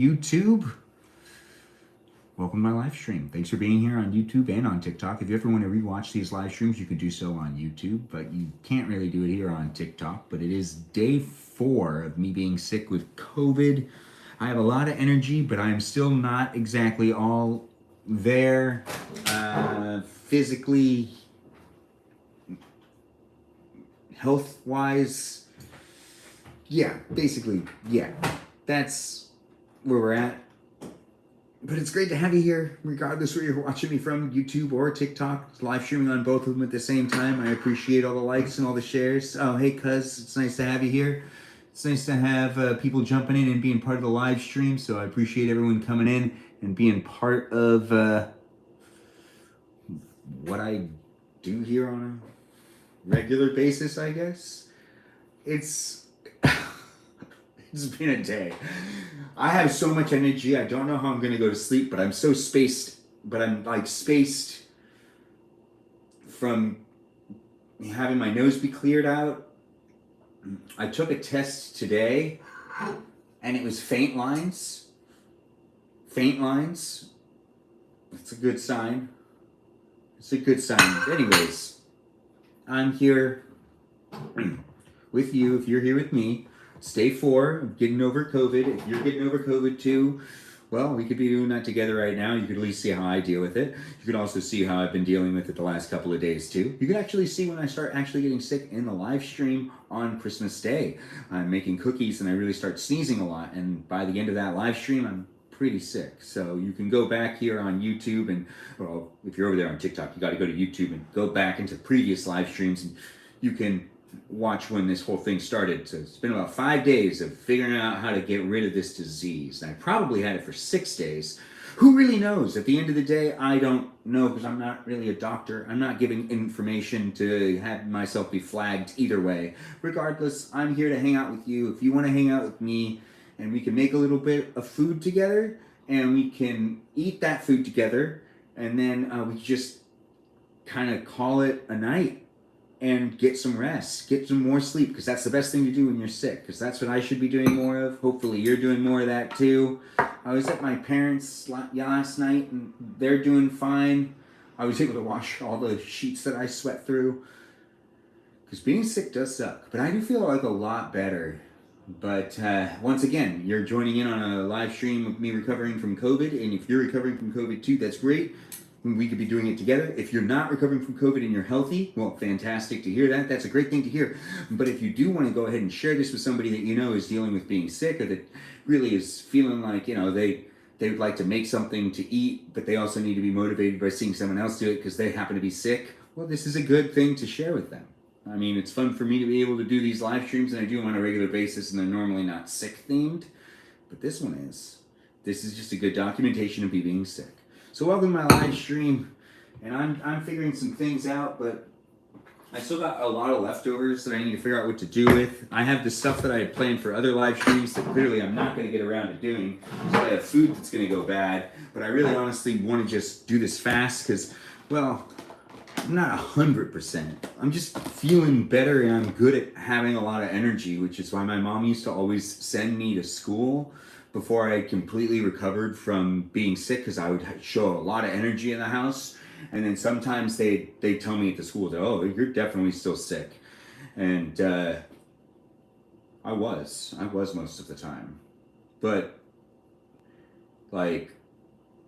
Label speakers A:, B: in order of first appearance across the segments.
A: YouTube. Welcome to my live stream. Thanks for being here on YouTube and on TikTok. If you ever want to rewatch these live streams, you can do so on YouTube, but you can't really do it here on TikTok. But it is day 4 of me being sick with COVID. I have a lot of energy, but I'm still not exactly all there physically, health-wise. Yeah, basically, yeah. That's where we're at. But it's great to have you here, regardless where you're watching me from, YouTube or TikTok. Live streaming on both of them at the same time. I appreciate all the likes and all the shares. Oh, hey, cuz, it's nice to have you here. It's nice to have people jumping in and being part of the live stream, so I appreciate everyone coming in and being part of what I do here on a regular basis, I guess. It's been a day. I have so much energy. I don't know how I'm going to go to sleep, but I'm so spaced. But I'm like spaced from having my nose be cleared out. I took a test today, and it was faint lines. Faint lines. That's a good sign. It's a good sign. Anyways, I'm here with you. If you're here with me, stay 4, getting over COVID. If you're getting over COVID too, well, we could be doing that together right now. You could at least see how I deal with it. You could also see how I've been dealing with it the last couple of days too. You could actually see when I start actually getting sick in the live stream on Christmas Day. I'm making cookies and I really start sneezing a lot. And by the end of that live stream, I'm pretty sick. So you can go back here on YouTube and, well, if you're over there on TikTok, you got to go to YouTube and go back into previous live streams and you can watch when this whole thing started. So it's been about 5 days of figuring out how to get rid of this disease. And I probably had it for 6 days. Who really knows? At the end of the day, I don't know because I'm not really a doctor. I'm not giving information to have myself be flagged either way. Regardless, I'm here to hang out with you. If you want to hang out with me and we can make a little bit of food together and we can eat that food together and then we can just kind of call it a night and get some rest, get some more sleep, because that's the best thing to do when you're sick, because that's what I should be doing more of. Hopefully you're doing more of that too. I was at my parents' last night, and they're doing fine. I was able to wash all the sheets that I sweat through, because being sick does suck, but I do feel like a lot better. But once again, you're joining in on a live stream of me recovering from COVID, and if you're recovering from COVID too, that's great. We could be doing it together. If you're not recovering from COVID and you're healthy, well, fantastic to hear that. That's a great thing to hear. But if you do want to go ahead and share this with somebody that you know is dealing with being sick or that really is feeling like, you know, they would like to make something to eat, but they also need to be motivated by seeing someone else do it because they happen to be sick, well, this is a good thing to share with them. I mean, it's fun for me to be able to do these live streams, and I do them on a regular basis, and they're normally not sick-themed, but this one is. This is just a good documentation of me being sick. So welcome to my live stream, and I'm figuring some things out, but I still got a lot of leftovers that I need to figure out what to do with. I have the stuff that I had planned for other live streams that clearly I'm not going to get around to doing, so I have food that's going to go bad, but I really honestly want to just do this fast because, well, I'm not 100%. I'm just feeling better, and I'm good at having a lot of energy, which is why my mom used to always send me to school before I completely recovered from being sick, because I would show a lot of energy in the house, and then sometimes they tell me at the school that, oh, you're definitely still sick, and I was most of the time, but like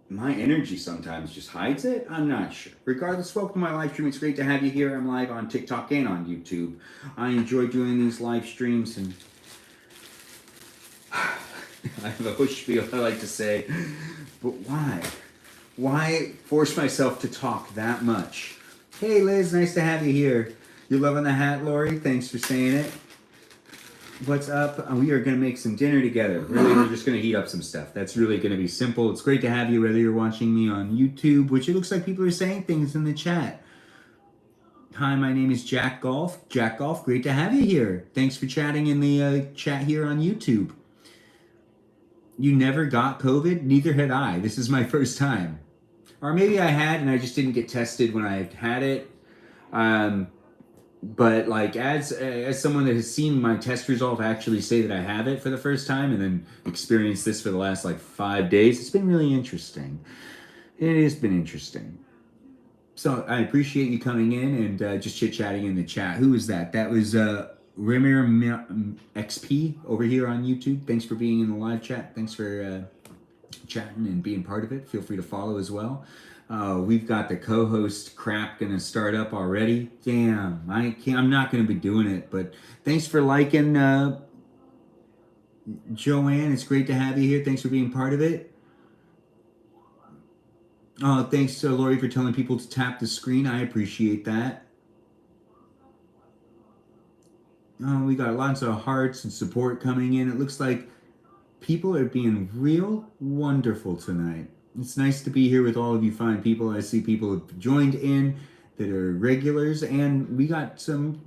A: my energy sometimes just hides it. I'm not sure. Regardless, welcome to my live stream. It's great to have you here. I'm live on TikTok and on YouTube. I enjoy doing these live streams, and I have a whole spiel I like to say, but why? Why force myself to talk that much? Hey Liz, nice to have you here. You loving the hat, Lori? Thanks for saying it. What's up? We are going to make some dinner together. Really, we're just going to heat up some stuff. That's really going to be simple. It's great to have you, whether you're watching me on YouTube, which it looks like people are saying things in the chat. Hi, my name is Jack Golf. Jack Golf, great to have you here. Thanks for chatting in the chat here on YouTube. You never got COVID? Neither had I. This is my first time. Or maybe I had and I just didn't get tested when I had it. but like as someone that has seen my test result actually say that I have it for the first time and then experienced this for the last like 5 days, it's been really interesting. It has been interesting. So I appreciate you coming in and just chit chatting in the chat. Who was that? That was Rimir XP over here on YouTube. Thanks for being in the live chat. Thanks for chatting and being part of it. Feel free to follow as well. We've got the co-host crap gonna start up already. Damn, I'm not gonna be doing it. But thanks for liking, Joanne. It's great to have you here. Thanks for being part of it. Thanks to Lori for telling people to tap the screen. I appreciate that. We got lots of hearts and support coming in. It looks like people are being real wonderful tonight. It's nice to be here with all of you fine people. I see people have joined in that are regulars, and we got some,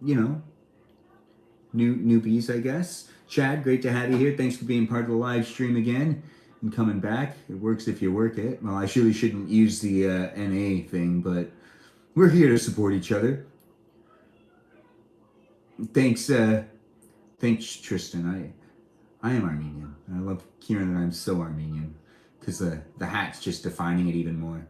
A: newbies, I guess. Chad, great to have you here. Thanks for being part of the live stream again and coming back. It works if you work it. Well, I really shouldn't use the NA thing, but we're here to support each other. Thanks, Tristan. I am Armenian. I love hearing that I'm so Armenian because the hat's just defining it even more.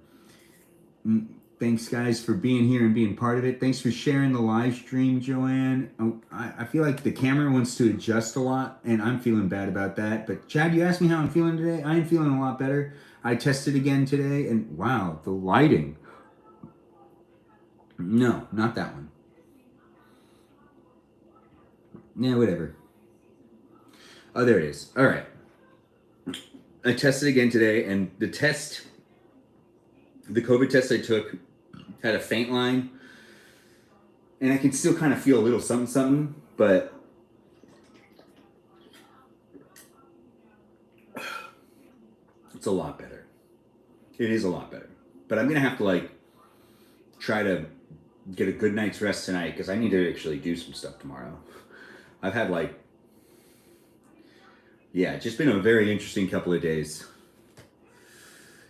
A: Thanks, guys, for being here and being part of it. Thanks for sharing the live stream, Joanne. I feel like the camera wants to adjust a lot, and I'm feeling bad about that. But, Chad, you asked me how I'm feeling today. I am feeling a lot better. I tested again today, and wow, the lighting. No, not that one. Yeah, whatever. Oh, there it is. All right. I tested again today, and the COVID test I took had a faint line, and I can still kind of feel a little something, but it's a lot better. It is a lot better. But I'm going to have to, try to get a good night's rest tonight because I need to actually do some stuff tomorrow. I've had, it's just been a very interesting couple of days.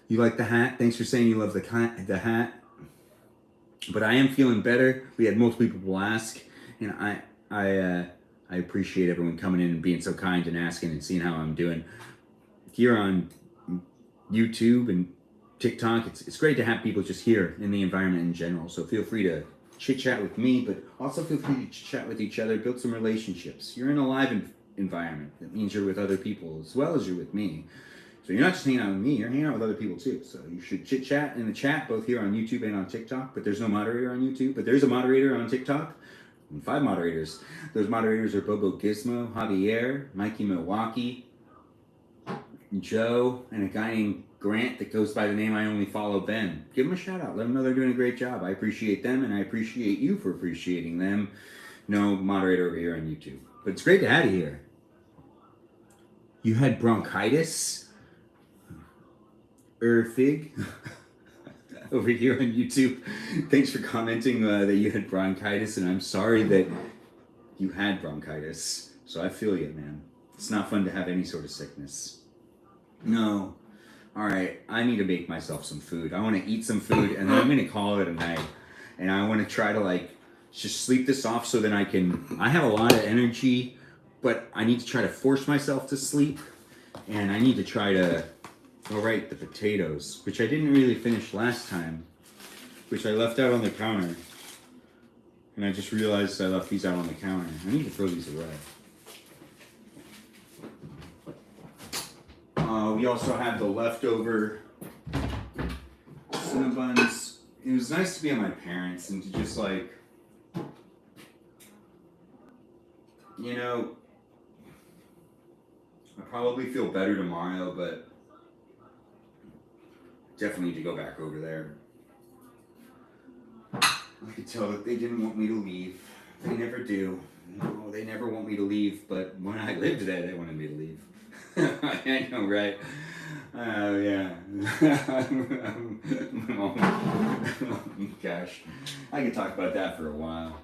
A: You like the hat? Thanks for saying you love the hat. But I am feeling better. We had multiple people ask, and I appreciate everyone coming in and being so kind and asking and seeing how I'm doing. Here on YouTube and TikTok, it's great to have people just here in the environment in general. So feel free to chit chat with me, but also feel free to chat with each other, build some relationships. You're in a live environment. That means you're with other people as well as you're with me. So you're not just hanging out with me, you're hanging out with other people too. So you should chit chat in the chat, both here on YouTube and on TikTok. But there's no moderator on YouTube, but there's a moderator on TikTok. And 5 moderators. Those moderators are Bobo Gizmo, Javier, Mikey Milwaukee, Joe, and a guy named Grant that goes by the name I Only Follow Ben. Give them a shout out. Let them know they're doing a great job. I appreciate them, and I appreciate you for appreciating them. No moderator over here on YouTube. But it's great to have you here. You had bronchitis? Fig over here on YouTube. Thanks for commenting that you had bronchitis, and I'm sorry that you had bronchitis. So I feel you, man. It's not fun to have any sort of sickness. No. All right, I need to make myself some food. I want to eat some food, and then I'm going to call it a night. And I want to try to just sleep this off so that I have a lot of energy, but I need to try to force myself to sleep. And I need to try to, the potatoes, which I didn't really finish last time, which I left out on the counter. And I just realized I left these out on the counter. I need to throw these away. We also have the leftover Cinnabons. It was nice to be at my parents' and to just I probably feel better tomorrow, but definitely need to go back over there. I could tell that they didn't want me to leave. They never do. No, they never want me to leave, but when I lived there, they wanted me to leave. I know, right? Oh, yeah. Gosh. I could talk about that for a while.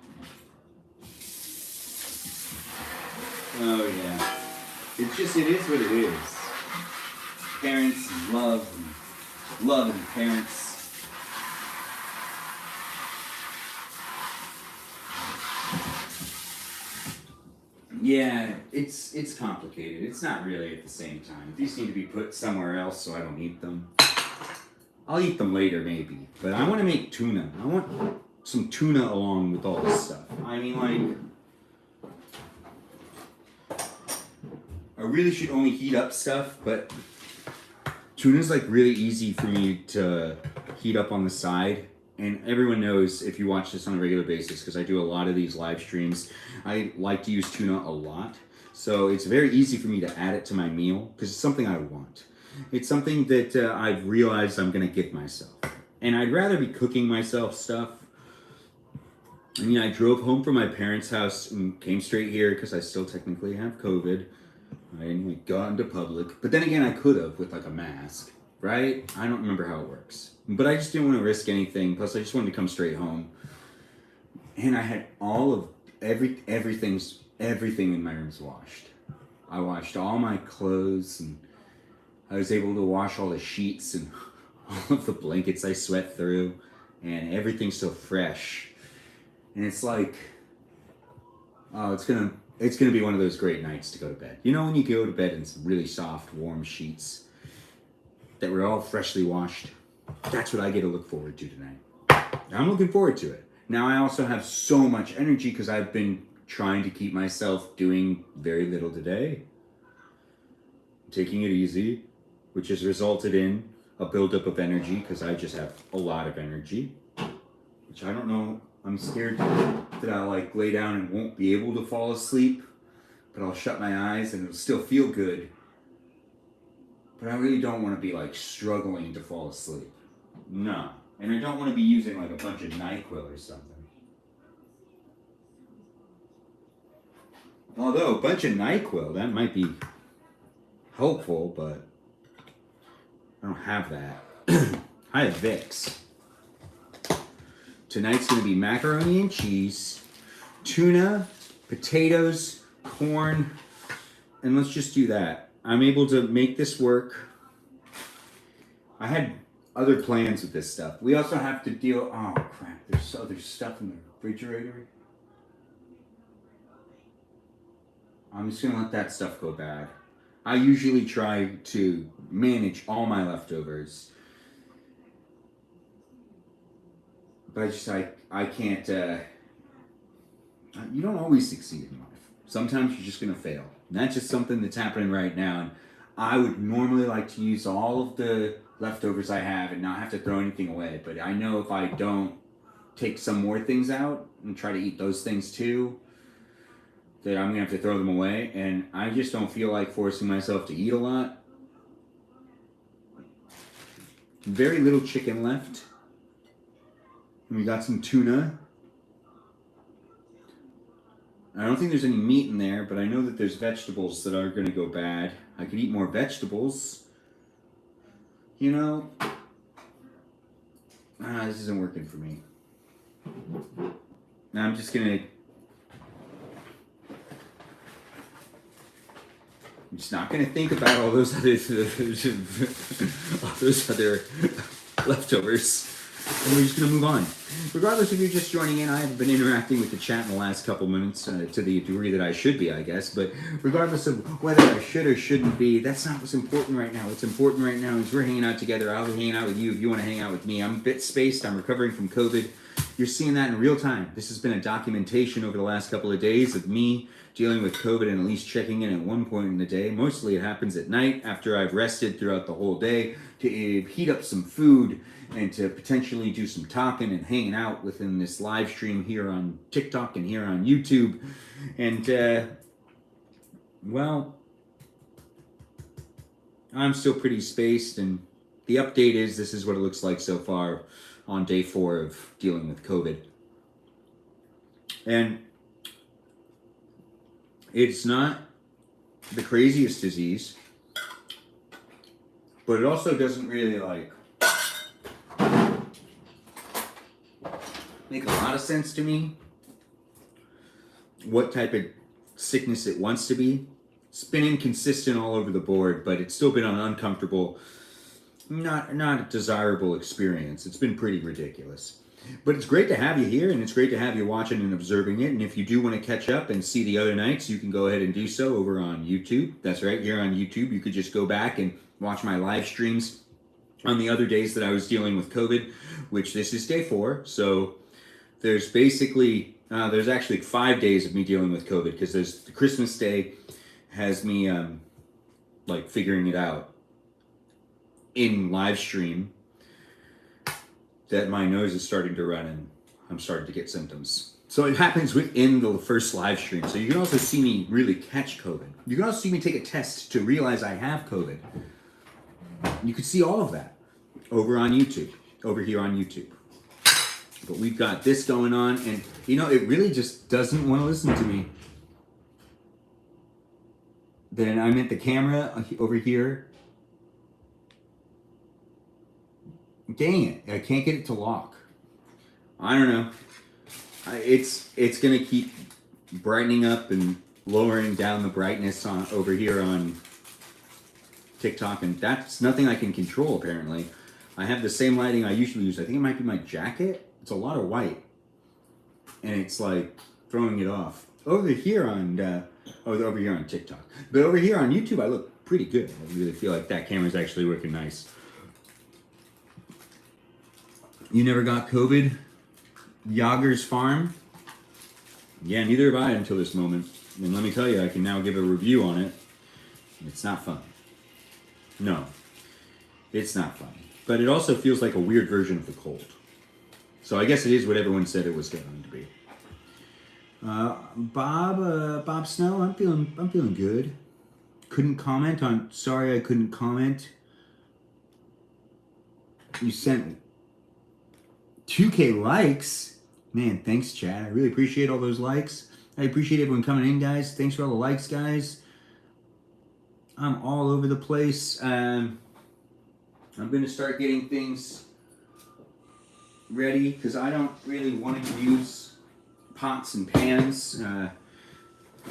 A: Oh, yeah. It is what it is. Parents and love and parents. Yeah, it's complicated. It's not really at the same time. These need to be put somewhere else so I don't eat them. I'll eat them later maybe, but I want to make tuna. I want some tuna along with all this stuff. I mean, like, I really should only heat up stuff, but tuna's like really easy for me to heat up on the side. And everyone knows, if you watch this on a regular basis, because I do a lot of these live streams, I like to use tuna a lot. So it's very easy for me to add it to my meal because it's something I want. It's something that I've realized I'm going to give myself. And I'd rather be cooking myself stuff. I mean, I drove home from my parents' house and came straight here because I still technically have COVID. I didn't like, go out into public. But then again, I could have with like a mask, right? I don't remember how it works. But I just didn't want to risk anything. Plus, I just wanted to come straight home. And I had all of everything in my room's washed. I washed all my clothes, and I was able to wash all the sheets and all of the blankets I sweat through, and everything's so fresh. And it's like, oh, it's gonna be one of those great nights to go to bed. You know when you go to bed in some really soft, warm sheets that were all freshly washed? That's what I get to look forward to tonight. I'm looking forward to it. Now I also have so much energy because I've been trying to keep myself doing very little today. Taking it easy, which has resulted in a buildup of energy because I just have a lot of energy, which I don't know. I'm scared that I'll like lay down and won't be able to fall asleep, but I'll shut my eyes and it'll still feel good. But I really don't want to be like struggling to fall asleep. No. And I don't want to be using like a bunch of NyQuil or something. Although a bunch of NyQuil, that might be helpful, but I don't have that. I have Vicks. Tonight's going to be macaroni and cheese, tuna, potatoes, corn, and let's just do that. I'm able to make this work. I had other plans with this stuff. We also have to deal... Oh, crap. There's other stuff in the refrigerator. I'm just going to let that stuff go bad. I usually try to manage all my leftovers. But I can't... you don't always succeed in life. Sometimes you're just going to fail. And that's just something that's happening right now. And I would normally like to use all of the leftovers I have and not have to throw anything away. But I know if I don't take some more things out and try to eat those things too, that I'm going to have to throw them away. And I just don't feel like forcing myself to eat a lot. Very little chicken left. And we got some tuna. I don't think there's any meat in there, but I know that there's vegetables that are going to go bad. I could eat more vegetables. You know, this isn't working for me. Now I'm just not gonna think about all those other leftovers. And we're just going to move on. Regardless if you're just joining in, I haven't been interacting with the chat in the last couple minutes to the degree that I should be, I guess. But regardless of whether I should or shouldn't be, that's not what's important right now. What's important right now is we're hanging out together. I'll be hanging out with you if you want to hang out with me. I'm a bit spaced. I'm recovering from COVID. You're seeing that in real time. This has been a documentation over the last couple of days of me dealing with COVID and at least checking in at one point in the day. Mostly it happens at night after I've rested throughout the whole day to heat up some food and to potentially do some talking and hanging out within this live stream here on TikTok and here on YouTube. And, well, I'm still pretty spaced, and the update is this is what it looks like so far on day 4 of dealing with COVID. And it's not the craziest disease, but it also doesn't really make a lot of sense to me what type of sickness it wants to be. It's been inconsistent all over the board, but it's still been an uncomfortable, not a desirable experience. It's been pretty ridiculous. But it's great to have you here, and it's great to have you watching and observing it. And if you do want to catch up and see the other nights, you can go ahead and do so over on YouTube. That's right, here on YouTube. You could just go back and watch my live streams on the other days that I was dealing with COVID, which this is day 4. So there's basically, there's actually 5 days of me dealing with COVID, because there's the Christmas Day has me like figuring it out in live stream that my nose is starting to run and I'm starting to get symptoms. So it happens within the first live stream. So you can also see me really catch COVID. You can also see me take a test to realize I have COVID. You can see all of that over on YouTube, over here on YouTube. But we've got this going on, and you know, it really just doesn't want to listen to me. Then I'm at the camera over here. Dang it, I can't get it to lock. I don't know. It's gonna keep brightening up and lowering down the brightness on over here on TikTok, and that's nothing I can control apparently. I have the same lighting I usually use. I think it might be my jacket. It's a lot of white, and it's like throwing it off. Over here on over here on TikTok, but over here on YouTube, I look pretty good. I really feel like that camera's actually working nice. You never got COVID? Yager's Farm? Yeah, neither have I until this moment. And let me tell you, I can now give a review on it. It's not fun. No, it's not fun. But it also feels like a weird version of the cold. So I guess it is what everyone said it was going to be. Bob Snow, I'm feeling good. Couldn't comment on. Sorry, I couldn't comment. You sent 2K likes. Man, thanks, Chad. I really appreciate all those likes. I appreciate everyone coming in, guys. Thanks for all the likes, guys. I'm all over the place. I'm going to start getting things ready because I don't really want to use pots and pans. I'm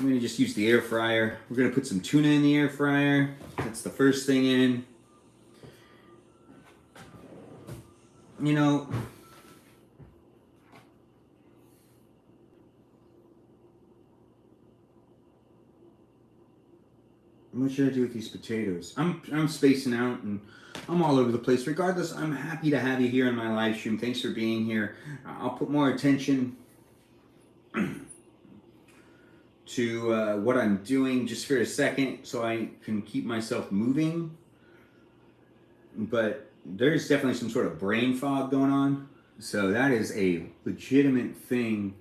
A: going to just use the air fryer. We're going to put some tuna in the air fryer. That's the first thing in. You know, what should I do with these potatoes? I'm spacing out and I'm all over the place. Regardless, I'm happy to have you here in my live stream. Thanks for being here. I'll put more attention to what I'm doing just for a second so I can keep myself moving. But there's definitely some sort of brain fog going on. So that is a legitimate thing.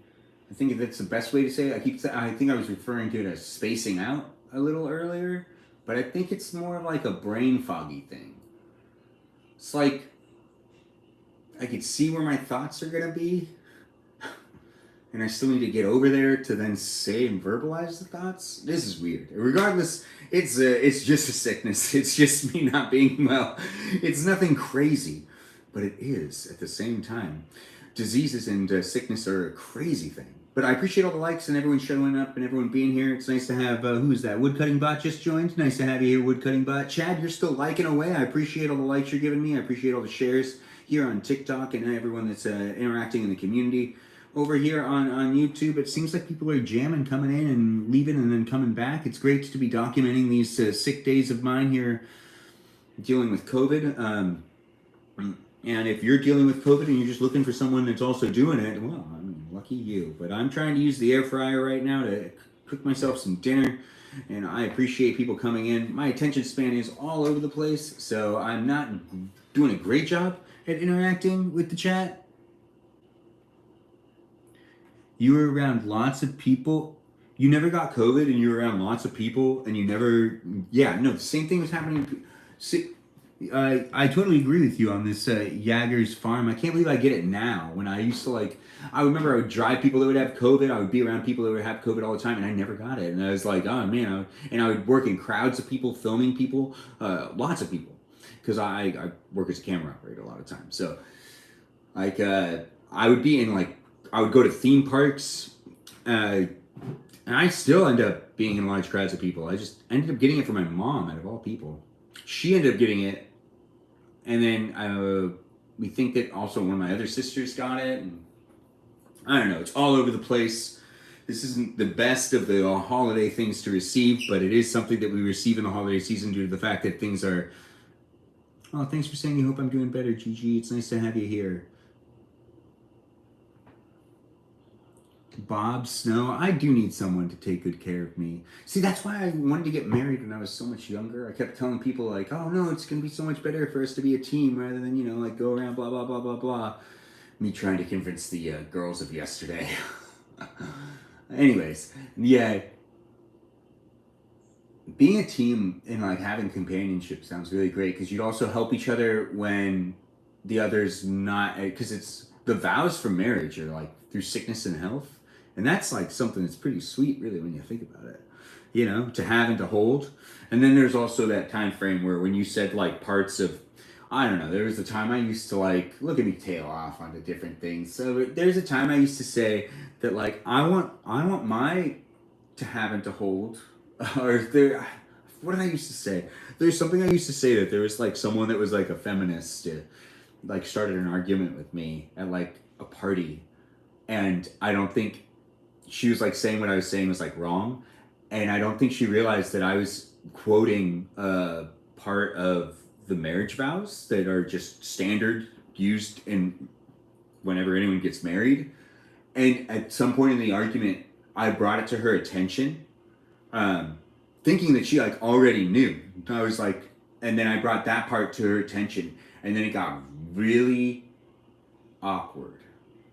A: I think that's the best way to say it. I think I was referring to it as spacing out a little earlier, but I think it's more like a brain foggy thing. It's like I could see where my thoughts are gonna be, and I still need to get over there to then say and verbalize the thoughts. This is weird. Regardless, it's just a sickness. It's just me not being well. It's nothing crazy, but it is at the same time. Diseases and sickness are a crazy thing. But I appreciate all the likes and everyone showing up and everyone being here. It's nice to have, who's that? Woodcutting Bot just joined. Nice to have you here, Woodcutting Bot. Chad, you're still liking away. I appreciate all the likes you're giving me. I appreciate all the shares here on TikTok and everyone that's interacting in the community. Over here on YouTube, it seems like people are jamming, coming in and leaving and then coming back. It's great to be documenting these sick days of mine here dealing with COVID. And if you're dealing with COVID and you're just looking for someone that's also doing it, well, I mean, lucky you. But I'm trying to use the air fryer right now to cook myself some dinner, and I appreciate people coming in. My attention span is all over the place, so I'm not doing a great job at interacting with the chat. You were around lots of people. You never got COVID and you were around lots of people and you never... Yeah, no, the same thing was happening... I totally agree with you on this Yager's Farm. I can't believe I get it now. When I used to I remember I would drive people that would have COVID. I would be around people that would have COVID all the time, and I never got it. And I was like, oh man. And I would work in crowds of people, filming people, lots of people, because I work as a camera operator a lot of times. So I would be in I would go to theme parks, and I still end up being in large crowds of people. I just ended up getting it from my mom, out of all people. She ended up getting it. And then we think that also one of my other sisters got it, and I don't know, it's all over the place. This isn't the best of the holiday things to receive, but it is something that we receive in the holiday season due to the fact that things are. Oh, thanks for saying you hope I'm doing better, Gigi. It's nice to have you here. Bob Snow, I do need someone to take good care of me. See, that's why I wanted to get married when I was so much younger. I kept telling people, like, oh no, it's going to be so much better for us to be a team rather than, like, go around blah, blah, blah, blah, blah. Me trying to convince the girls of yesterday. Anyways, yeah. Being a team and, like, having companionship sounds really great because you'd also help each other when the other's not, because it's the vows for marriage are, like, through sickness and health. And that's like something that's pretty sweet, really, when you think about it, to have and to hold. And then there's also that time frame where when you said like parts of, I don't know, there was a time I used to like, look at me tail off onto different things. So there's a time I used to say that like, I want my to have and to hold, or there, what did I used to say? There's something I used to say that there was like someone that was like a feminist, like started an argument with me at like a party. And I don't think she was like saying what I was saying was like wrong. And I don't think she realized that I was quoting part of the marriage vows that are just standard used in whenever anyone gets married. And at some point in the argument, I brought it to her attention, thinking that she like already knew. I was like, and then I brought that part to her attention. And then it got really awkward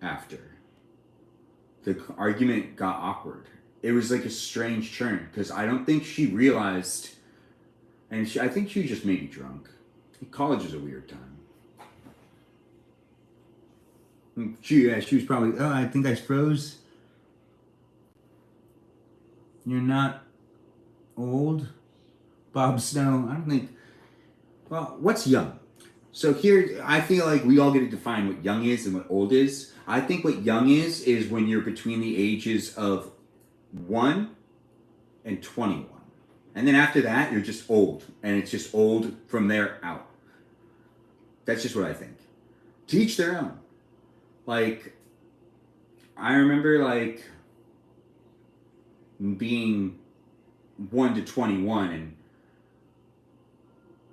A: after. The argument got awkward. It was like a strange turn because I don't think she realized, and I think she was just maybe drunk. College is a weird time. She was probably, oh, I think I froze. You're not old? Bob Snow, I don't think, well, what's young? So here, I feel like we all get to define what young is and what old is. I think what young is when you're between the ages of 1 and 21. And then after that, you're just old. And it's just old from there out. That's just what I think. To each their own. Like, I remember, like, being 1 to 21, and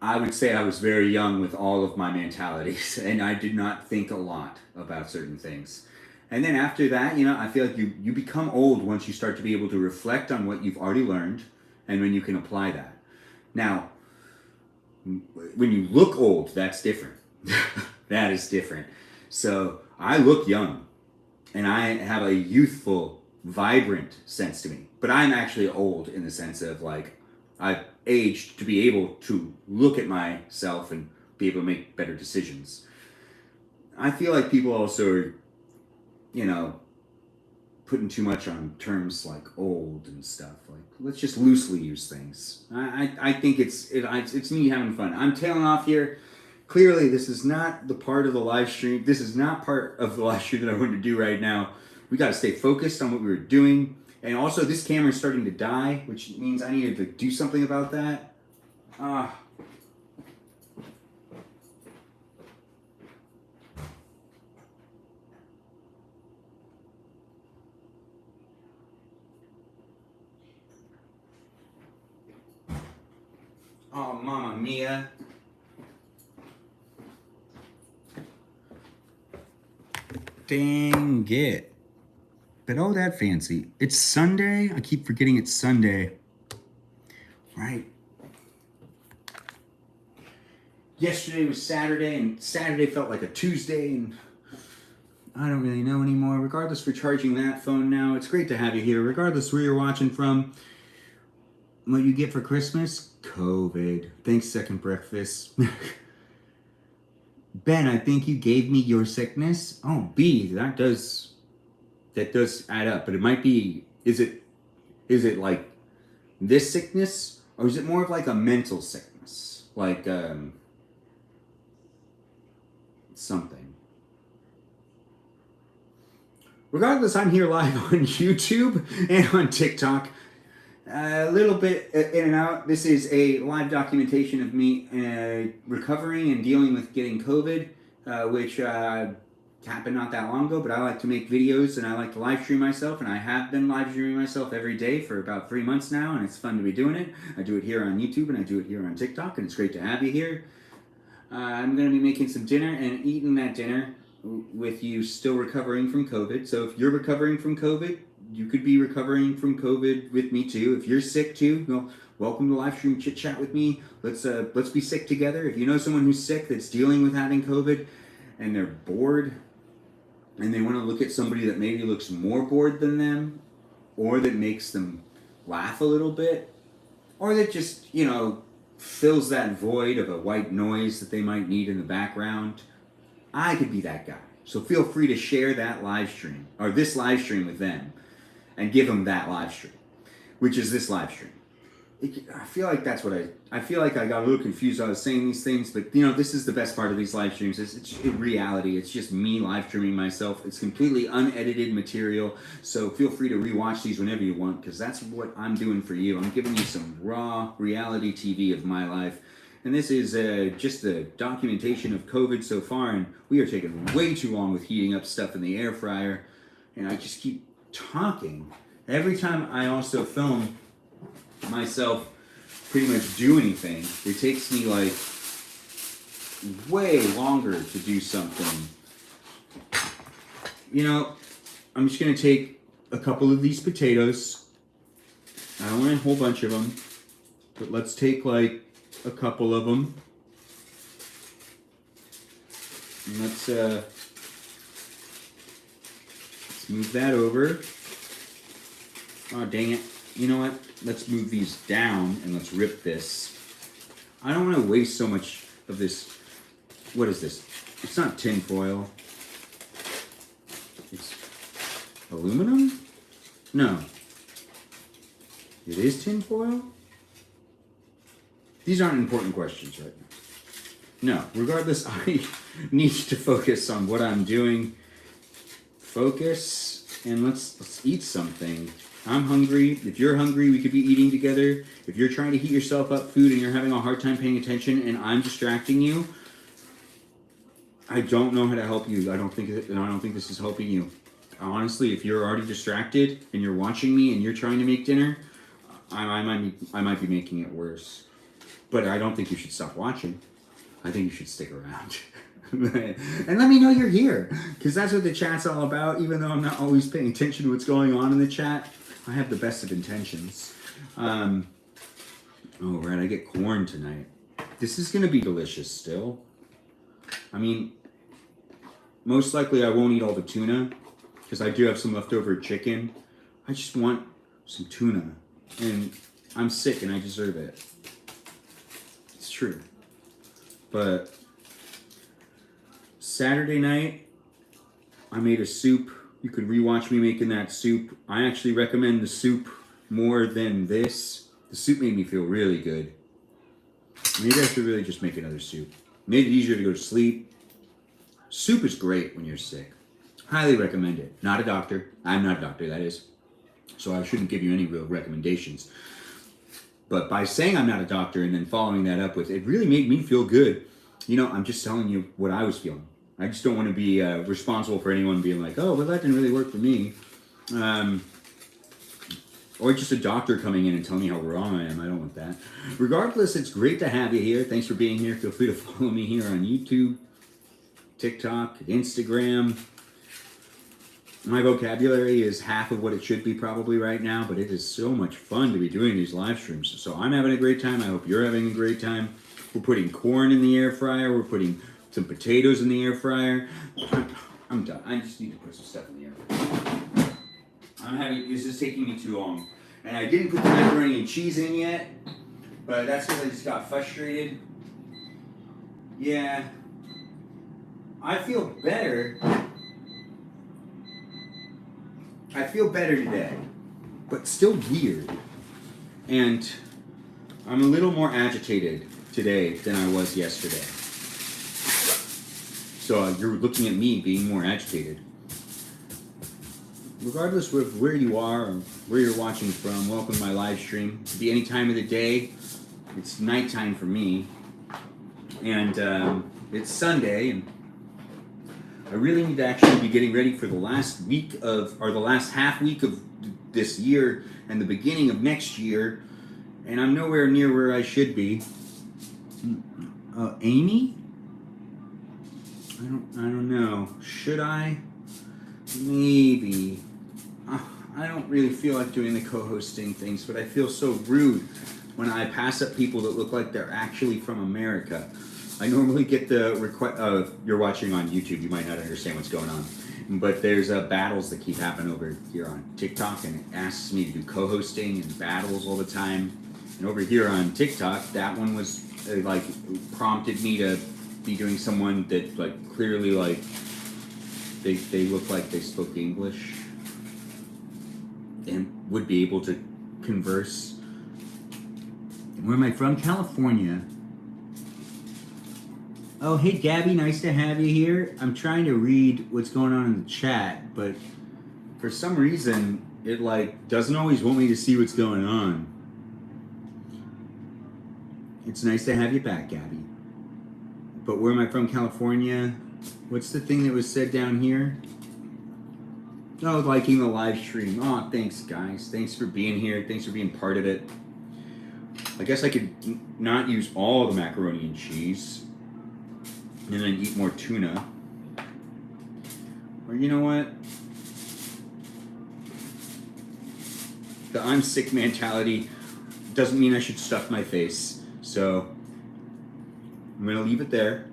A: I would say I was very young with all of my mentalities, and I did not think a lot about certain things. And then after that, I feel like you become old once you start to be able to reflect on what you've already learned and when you can apply that. Now, when you look old, that's different. That is different. So I look young, and I have a youthful, vibrant sense to me. But I'm actually old in the sense of, like, I've aged to be able to look at myself and be able to make better decisions. I feel like people also are, putting too much on terms like old and stuff. Like, let's just loosely use things. I think it's me having fun. I'm tailing off here. Clearly, this is not the part of the live stream. This is not part of the live stream that I want to do right now. We got to stay focused on what we were doing. And also, this camera is starting to die, which means I needed to do something about that. Oh, Mamma Mia. Dang it. But oh, that fancy. It's Sunday. I keep forgetting it's Sunday. Right. Yesterday was Saturday, and Saturday felt like a Tuesday, and I don't really know anymore. Regardless, for charging that phone now. It's great to have you here. Regardless where you're watching from, what you get for Christmas? COVID. Thanks, Second Breakfast. Ben, I think you gave me your sickness. Oh, B, that does add up. But it might be, is it like this sickness? Or is it more of like a mental sickness? Like, something. Regardless, I'm here live on YouTube and on TikTok. A little bit in and out. This is a live documentation of me recovering and dealing with getting COVID which happened not that long ago, but I like to make videos and I like to live stream myself, and I have been live streaming myself every day for about 3 months now, and it's fun to be doing it. I do it here on YouTube and I do it here on TikTok, and it's great to have you here. I'm going to be making some dinner and eating that dinner with you still recovering from COVID. So if you're recovering from COVID, you could be recovering from COVID with me too. If you're sick too, well, welcome to live stream chit chat with me. Let's be sick together. If you know someone who's sick that's dealing with having COVID and they're bored and they want to look at somebody that maybe looks more bored than them, or that makes them laugh a little bit, or that just, fills that void of a white noise that they might need in the background, I could be that guy. So feel free to share that live stream, or this live stream with them, and give them that live stream, which is this live stream. I feel like that's what I feel like I got a little confused while I was saying these things, but this is the best part of these live streams. It's in reality, it's just me live streaming myself. It's completely unedited material, so feel free to rewatch these whenever you want, because that's what I'm doing for you. I'm giving you some raw reality TV of my life, and this is just the documentation of COVID so far, and we are taking way too long with heating up stuff in the air fryer, and I just keep talking. Every time I also film myself pretty much do anything, it takes me like way longer to do something. I'm just gonna take a couple of these potatoes. I don't want a whole bunch of them, but let's take like a couple of them. And let's move that over. Oh, dang it. You know what? Let's move these down and let's rip this. I don't want to waste so much of this. What is this? It's not tin foil. It's aluminum? No. It is tin foil? These aren't important questions right now. No. Regardless, I need to focus on what I'm doing. Focus, and let's eat something. I'm hungry. If you're hungry, we could be eating together. If you're trying to heat yourself up food and you're having a hard time paying attention and I'm distracting you, I don't know how to help you. I don't think this is helping you. Honestly, if you're already distracted and you're watching me and you're trying to make dinner, I might be making it worse. But I don't think you should stop watching. I think you should stick around. And let me know you're here, because that's what the chat's all about. Even though I'm not always paying attention to what's going on in the chat, I have the best of intentions. Oh, right, I get corn tonight. This is going to be delicious still. I mean, most likely I won't eat all the tuna, because I do have some leftover chicken. I just want some tuna, and I'm sick and I deserve it. It's true. But Saturday night, I made a soup. You could rewatch me making that soup. I actually recommend the soup more than this. The soup made me feel really good. Maybe I should really just make another soup. Made it easier to go to sleep. Soup is great when you're sick. Highly recommend it. Not a doctor. I'm not a doctor, that is. So I shouldn't give you any real recommendations. But by saying I'm not a doctor and then following that up with, it really made me feel good. I'm just telling you what I was feeling. I just don't want to be responsible for anyone being like, oh, well, that didn't really work for me. Or just a doctor coming in and telling me how wrong I am. I don't want that. Regardless, it's great to have you here. Thanks for being here. Feel free to follow me here on YouTube, TikTok, Instagram. My vocabulary is half of what it should be probably right now, but it is so much fun to be doing these live streams. So I'm having a great time. I hope you're having a great time. We're putting corn in the air fryer. We're putting some potatoes in the air fryer. I'm done. I just need to put some stuff in the air fryer. This is taking me too long. And I didn't put the macaroni and cheese in yet, but that's because I just got frustrated. Yeah. I feel better. I feel better today, but still weird. And I'm a little more agitated today than I was yesterday. So you're looking at me being more agitated. Regardless of where you are or where you're watching from, welcome to my live stream. It could be any time of the day. It's nighttime for me. And it's Sunday, and I really need to actually be getting ready for the last week of, or the last half week of this year and the beginning of next year, and I'm nowhere near where I should be. Amy? I don't know. Should I? Maybe. I don't really feel like doing the co-hosting things, but I feel so rude when I pass up people that look like they're actually from America. I normally get the request. You're watching on YouTube, you might not understand what's going on, but there's battles that keep happening over here on TikTok, and it asks me to do co-hosting and battles all the time. And over here on TikTok, that one was like prompted me to be doing someone that like clearly like they look like they spoke English and would be able to converse. Where am I from? California. Oh, hey Gabby, nice to have you here. I'm trying to read what's going on in the chat, but for some reason it like doesn't always want me to see what's going on. It's nice to have you back, Gabby. But where am I from? California. What's the thing that was said down here? Oh, liking the live stream. Oh, thanks guys. Thanks for being here. Thanks for being part of it. I guess I could not use all the macaroni and cheese and then eat more tuna. Or you know what? The I'm sick mentality doesn't mean I should stuff my face. So I'm gonna leave it there.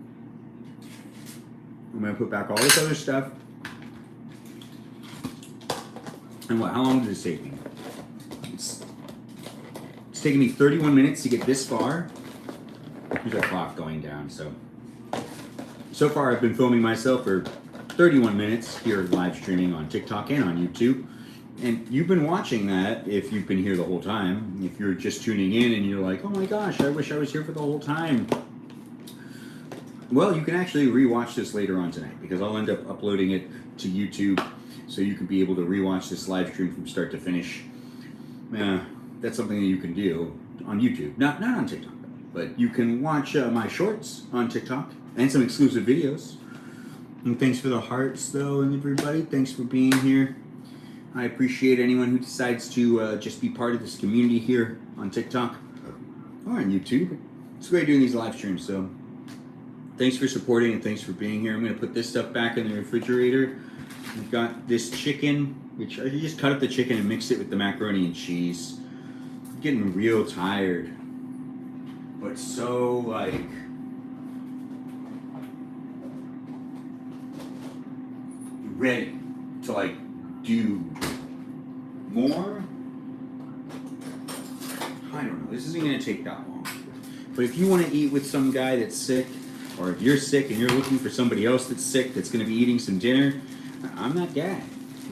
A: I'm gonna put back all this other stuff. And what, how long did this take me? It's taking me 31 minutes to get this far. There's a clock going down, so far I've been filming myself for 31 minutes here live streaming on TikTok and on YouTube. And you've been watching that if you've been here the whole time. If you're just tuning in and you're like, oh my gosh, I wish I was here for the whole time. Well, you can actually rewatch this later on tonight because I'll end up uploading it to YouTube so you can be able to rewatch this live stream from start to finish. That's something that you can do on YouTube, not on TikTok, but you can watch my shorts on TikTok and some exclusive videos. And thanks for the hearts, though, and everybody. Thanks for being here. I appreciate anyone who decides to just be part of this community here on TikTok or on YouTube. It's great doing these live streams, so thanks for supporting and thanks for being here. I'm going to put this stuff back in the refrigerator. I've got this chicken, which I just cut up the chicken and mixed it with the macaroni and cheese. I'm getting real tired, but so like ready to like do more. I don't know, this isn't going to take that long, but if you want to eat with some guy that's sick, or if you're sick and you're looking for somebody else that's sick that's going to be eating some dinner, I'm that guy.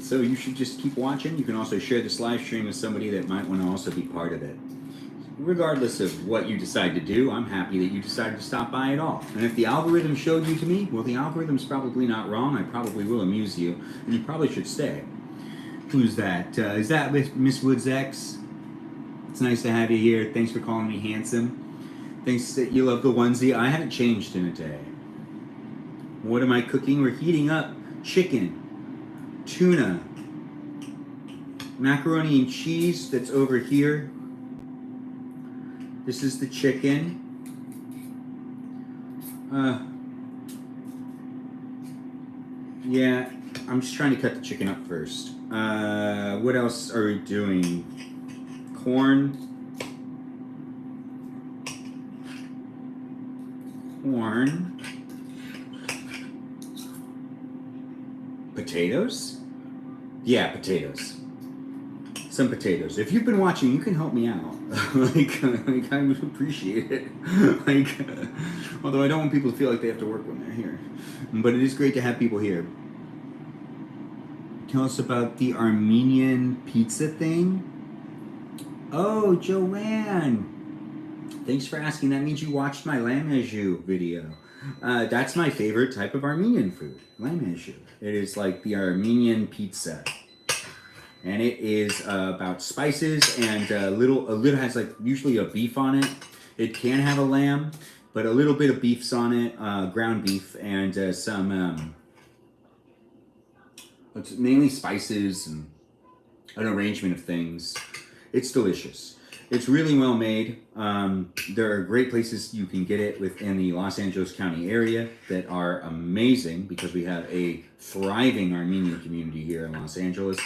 A: So you should just keep watching. You can also share this live stream with somebody that might want to also be part of it. Regardless of what you decide to do, I'm happy that you decided to stop by at all. And if the algorithm showed you to me, well, the algorithm's probably not wrong. I probably will amuse you, and you probably should stay. Who's that? Is that Miss Woods X? It's nice to have you here. Thanks for calling me handsome. Thanks that you love the onesie. I haven't changed in a day. What am I cooking? We're heating up chicken, tuna, macaroni and cheese that's over here. This is the chicken. Yeah, I'm just trying to cut the chicken up first. What else are we doing? Corn. Potatoes? Yeah, potatoes. Some potatoes. If you've been watching, you can help me out. like I would appreciate it. Although I don't want people to feel like they have to work when they're here. But it is great to have people here. Tell us about the Armenian pizza thing. Oh, Joanne. Thanks for asking. That means you watched my lamb au jus video. That's my favorite type of Armenian food, lamb au jus. It is like the Armenian pizza. And it is about spices and a little has like usually a beef on it. It can have a lamb, but a little bit of beef's on it, ground beef, and some It's mainly spices and an arrangement of things. It's delicious. It's really well made. There are great places you can get it within the Los Angeles County area that are amazing because we have a thriving Armenian community here in Los Angeles,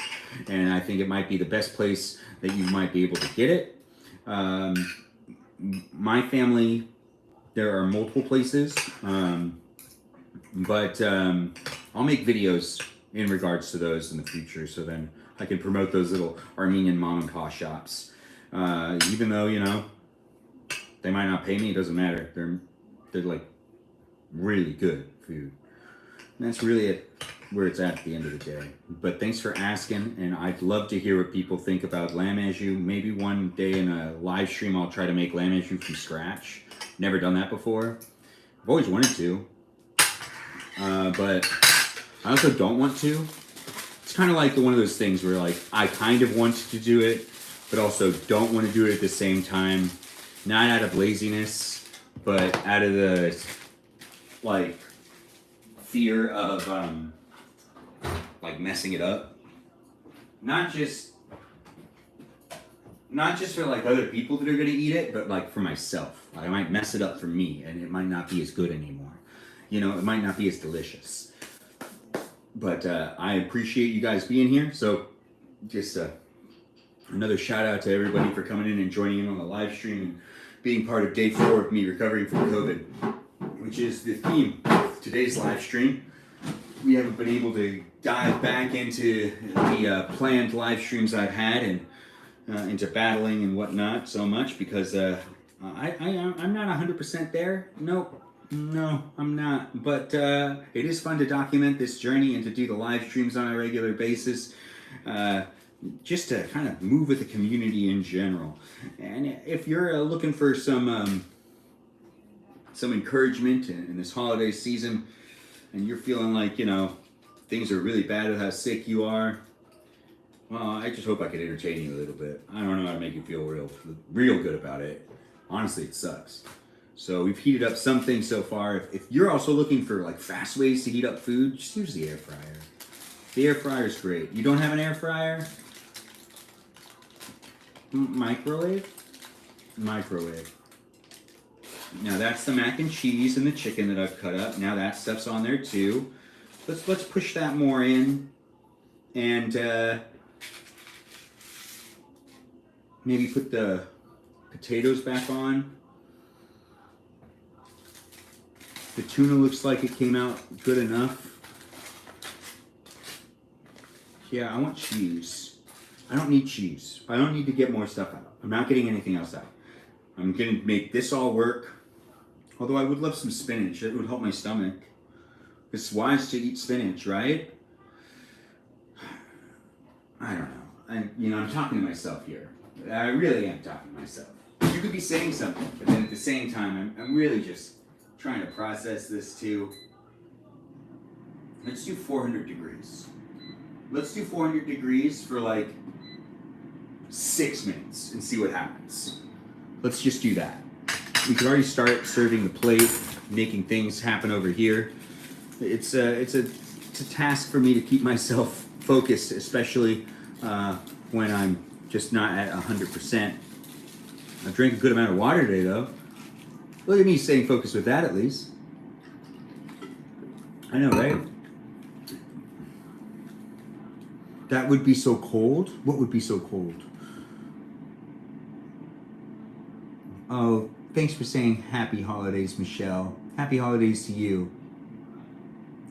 A: and I think it might be the best place that you might be able to get it. My family, there are multiple places, but I'll make videos in regards to those in the future, so then I can promote those little Armenian mom and pop shops. Even though, you know, they might not pay me, it doesn't matter. They're like really good food. And that's really where it's at the end of the day. But thanks for asking, and I'd love to hear what people think about lamb au jus. Maybe one day in a live stream I'll try to make lamb au jus from scratch. Never done that before. I've always wanted to. But I also don't want to. It's kind of like one of those things where like I kind of want to do it, but also don't want to do it at the same time. Not out of laziness, but out of the like fear of like messing it up. Not just for like other people that are gonna eat it, but like for myself. I might mess it up for me, and it might not be as good anymore. You know, it might not be as delicious. But I appreciate you guys being here. So just another shout out to everybody for coming in and joining in on the live stream and being part of day 4 of me recovering from COVID, which is the theme of today's live stream. We haven't been able to dive back into the planned live streams I've had and into battling and whatnot so much because I'm not 100% there. No, I'm not. But it is fun to document this journey and to do the live streams on a regular basis. Just to kind of move with the community in general. And if you're looking for some encouragement in this holiday season, and you're feeling like, you know, things are really bad with how sick you are, well, I just hope I could entertain you a little bit. I don't know how to make you feel real good about it. Honestly, it sucks. So we've heated up some things so far. If you're also looking for like fast ways to heat up food, just use the air fryer. The air fryer is great. You don't have an air fryer? Microwave. Now that's the mac and cheese and the chicken that I've cut up. Now that stuff's on there too. Let's push that more in, and maybe put the potatoes back on. The tuna looks like it came out good enough. Yeah, I want cheese. I don't need cheese. I don't need to get more stuff out. I'm not getting anything else out. I'm gonna make this all work. Although I would love some spinach. It would help my stomach. It's wise to eat spinach, right? I don't know. I'm talking to myself here. I really am talking to myself. You could be saying something, but then at the same time, I'm really just trying to process this too. Let's do 400 degrees. Let's do 400 degrees for like 6 minutes and see what happens. Let's just do that. We can already start serving the plate, making things happen over here. It's a task for me to keep myself focused, especially when I'm just not at 100%. I drank a good amount of water today, though. Look at me staying focused with that, at least. I know, right? That would be so cold. What would be so cold? Oh, thanks for saying happy holidays, Michelle. Happy holidays to you.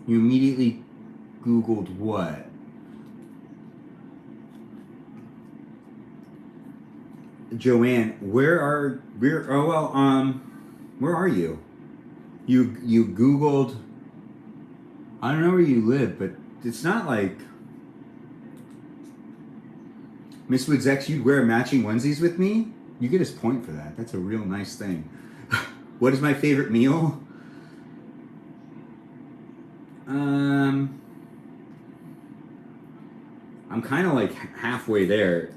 A: You immediately Googled what? Joanne, where are you? You Googled, I don't know where you live, but it's not like Miss Woods X, you'd wear matching onesies with me? You get his point for that. That's a real nice thing. What is my favorite meal? I'm kind of like halfway there.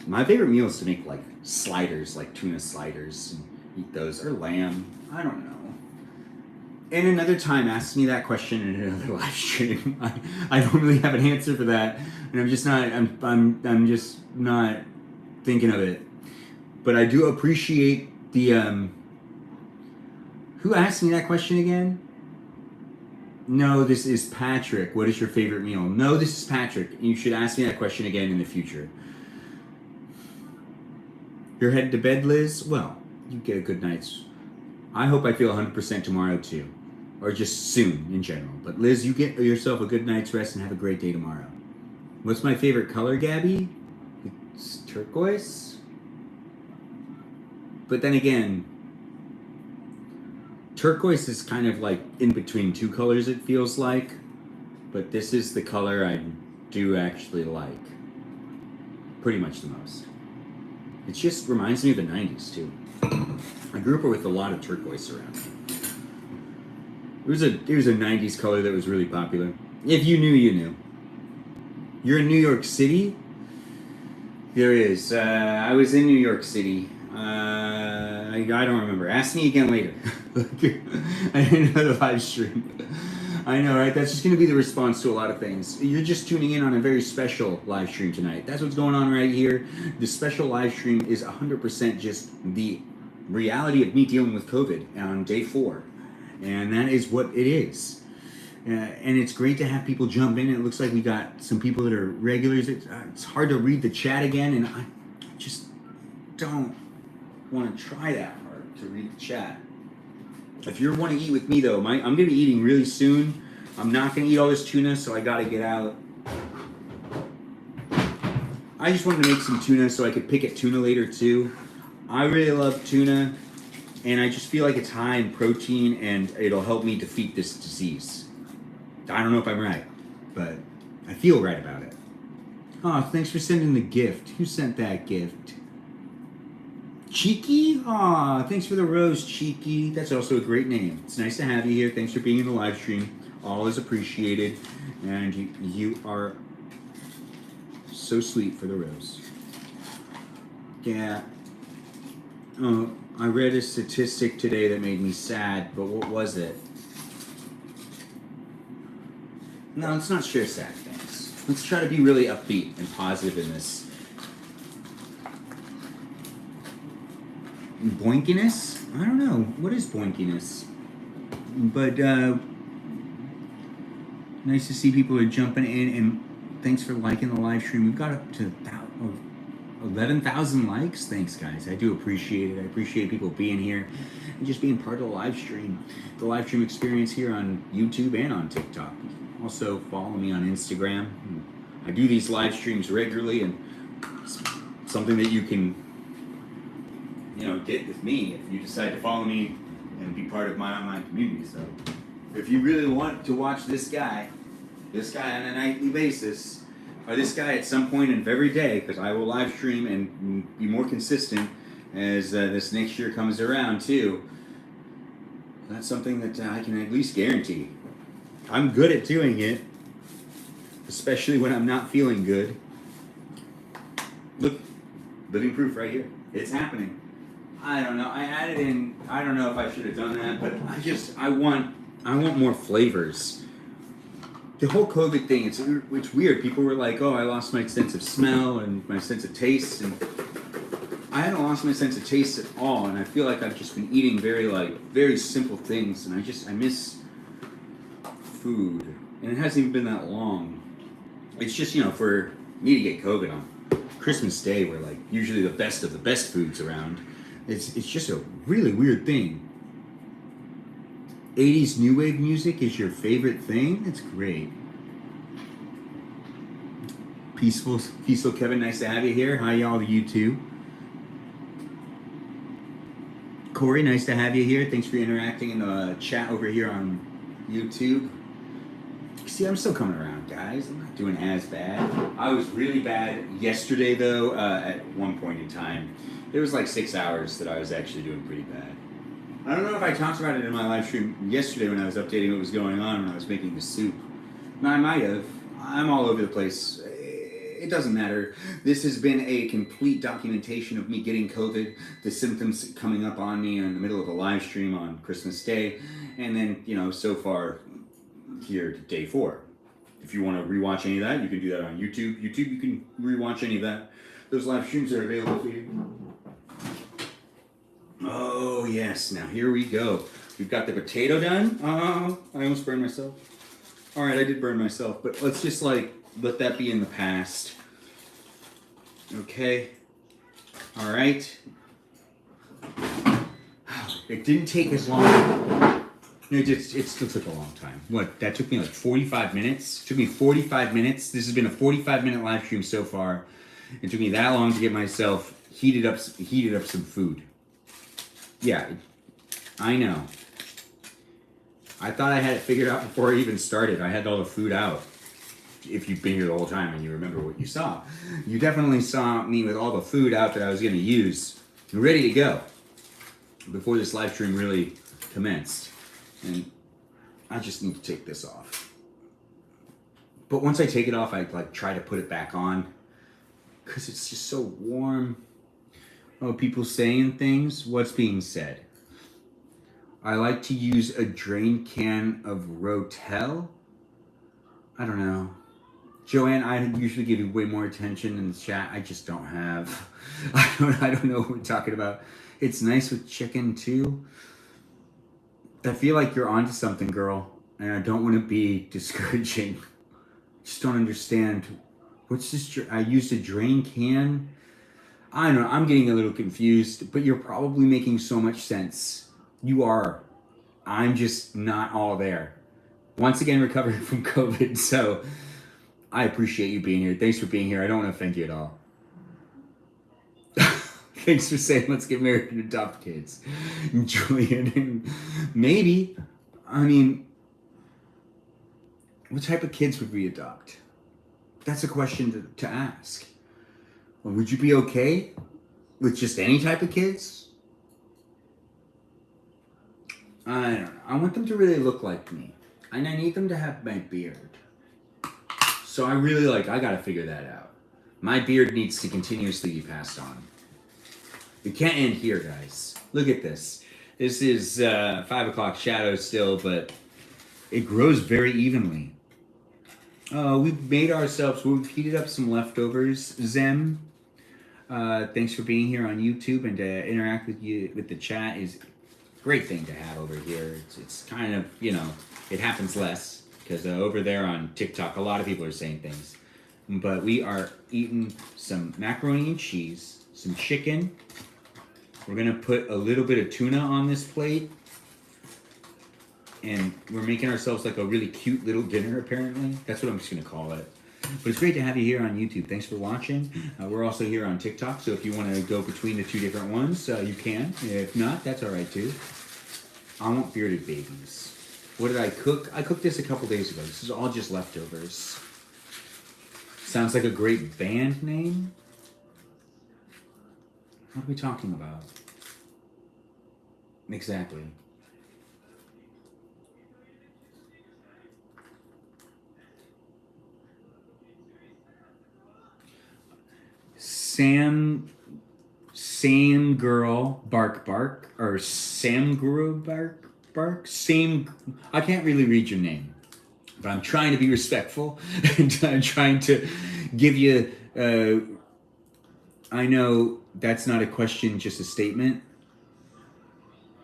A: My favorite meal is to make like sliders, like tuna sliders, and eat those, or lamb. I don't know. And another time, ask me that question in another live stream. I don't really have an answer for that, and I'm just not. I'm just not thinking of it. But I do appreciate the. Who asked me that question again? No, this is Patrick. What is your favorite meal? No, this is Patrick. You should ask me that question again in the future. You're headed to bed, Liz? Well, you get a good night's. I hope I feel 100% tomorrow too. Or just soon in general. But Liz, you get yourself a good night's rest and have a great day tomorrow. What's my favorite color, Gabby? It's turquoise. But then again, turquoise is kind of like in between two colors, it feels like. But this is the color I do actually like. Pretty much the most. It just reminds me of the 90s too. I grew up with a lot of turquoise around. It was a 90s color that was really popular. If you knew, you knew. You're in New York City? There is. I was in New York City. I don't remember. Ask me again later. I didn't know the live stream. I know, right? That's just going to be the response to a lot of things. You're just tuning in on a very special live stream tonight. That's what's going on right here. The special live stream is 100% just the reality of me dealing with COVID on day 4. And that is what it is. And it's great to have people jump in. It looks like we got some people that are regulars. It's hard to read the chat again, and I just don't want to try that hard to read the chat. If you want to eat with me, though, I'm going to be eating really soon. I'm not going to eat all this tuna, so I got to get out. I just wanted to make some tuna so I could pick at tuna later, too. I really love tuna, and I just feel like it's high in protein, and it'll help me defeat this disease. I don't know if I'm right, but I feel right about it. Oh, thanks for sending the gift. Who sent that gift? Cheeky? Aw, thanks for the rose, Cheeky. That's also a great name. It's nice to have you here. Thanks for being in the live stream. All is appreciated. And you are so sweet for the rose. Yeah. Oh, I read a statistic today that made me sad, but what was it? No, let's not share sad things. Let's try to be really upbeat and positive in this. Boinkiness? I don't know. What is boinkiness? But nice to see people are jumping in, and thanks for liking the live stream. We've got up to 11,000 likes. Thanks, guys. I do appreciate it. I appreciate people being here and just being part of the live stream. The live stream experience here on YouTube and on TikTok. Also, follow me on Instagram. I do these live streams regularly, and it's something that you can get with me if you decide to follow me and be part of my online community. So if you really want to watch this guy on a nightly basis, or this guy at some point of every day, because I will live stream and be more consistent as this next year comes around too, that's something that I can at least guarantee. I'm good at doing it, especially when I'm not feeling good. Look, living proof right here. It's happening. I don't know. I added in. I don't know if I should have done that, but I want more flavors. The whole COVID thing, it's weird. People were like, "Oh, I lost my sense of smell and my sense of taste," and I haven't lost my sense of taste at all. And I feel like I've just been eating very simple things, and I miss food, and it hasn't even been that long. It's just for me to get COVID on Christmas Day, where like usually the best of the best foods around. It's just a really weird thing. 80s new wave music is your favorite thing? That's great. Peaceful Kevin, nice to have you here. Hi y'all, you too. Corey, nice to have you here. Thanks for interacting in the chat over here on YouTube. See, I'm still coming around, guys. I'm not doing as bad. I was really bad yesterday, though, at one point in time. It was like 6 hours that I was actually doing pretty bad. I don't know if I talked about it in my live stream yesterday when I was updating what was going on when I was making the soup. No, I might have. I'm all over the place. it doesn't matter. This has been a complete documentation of me getting COVID, the symptoms coming up on me in the middle of a live stream on Christmas Day, and then, so far here to day 4. If you want to rewatch any of that, you can do that on YouTube. YouTube, you can rewatch any of that. Those live streams are available for you. Oh, yes. Now, here we go. We've got the potato done. Oh, I almost burned myself. All right, I did burn myself, but let's just, let that be in the past. Okay. All right. It didn't take as long. It still took a long time. What? That took me 45 minutes? It took me 45 minutes. This has been a 45-minute live stream so far. It took me that long to get myself heated up some food. Yeah, I know. I thought I had it figured out before I even started. I had all the food out. If you've been here the whole time and you remember what you saw. You definitely saw me with all the food out that I was going to use, ready to go, before this live stream really commenced. And I just need to take this off. But once I take it off, I try to put it back on, because it's just so warm. Oh, people saying things? What's being said? I like to use a drain can of Rotel. I don't know. Joanne, I usually give you way more attention in the chat. I just don't have. I don't know what we're talking about. It's nice with chicken too. I feel like you're onto something, girl, and I don't want to be discouraging. Just don't understand. What's this? I used a drain can. I don't know. I'm getting a little confused, but you're probably making so much sense. You are. I'm just not all there. Once again, recovering from COVID, so I appreciate you being here. Thanks for being here. I don't want to offend you at all. Thanks for saying let's get married and adopt kids. Julian, and maybe. I mean, what type of kids would we adopt? That's a question to ask. Well, would you be okay with just any type of kids? I don't know. I want them to really look like me. And I need them to have my beard. So I really I gotta figure that out. My beard needs to continuously be passed on. We can't end here, guys. Look at this. This is 5 o'clock shadow still, but it grows very evenly. We've heated up some leftovers, Zem. Thanks for being here on YouTube, and to interact with you with the chat is a great thing to have over here. It's kind of, it happens less, because over there on TikTok, a lot of people are saying things. But we are eating some macaroni and cheese, some chicken. We're going to put a little bit of tuna on this plate. And we're making ourselves a really cute little dinner, apparently. That's what I'm just going to call it. But it's great to have you here on YouTube. Thanks for watching. We're also here on TikTok, so if you want to go between the two different ones, you can. If not, that's all right, too. I want bearded babies. What did I cook? I cooked this a couple days ago. This is all just leftovers. Sounds like a great band name. What are we talking about? Exactly. Same girl, bark bark, or Sam Guru bark bark. Same. I can't really read your name, but I'm trying to be respectful, and I'm trying to give you. I know that's not a question, just a statement.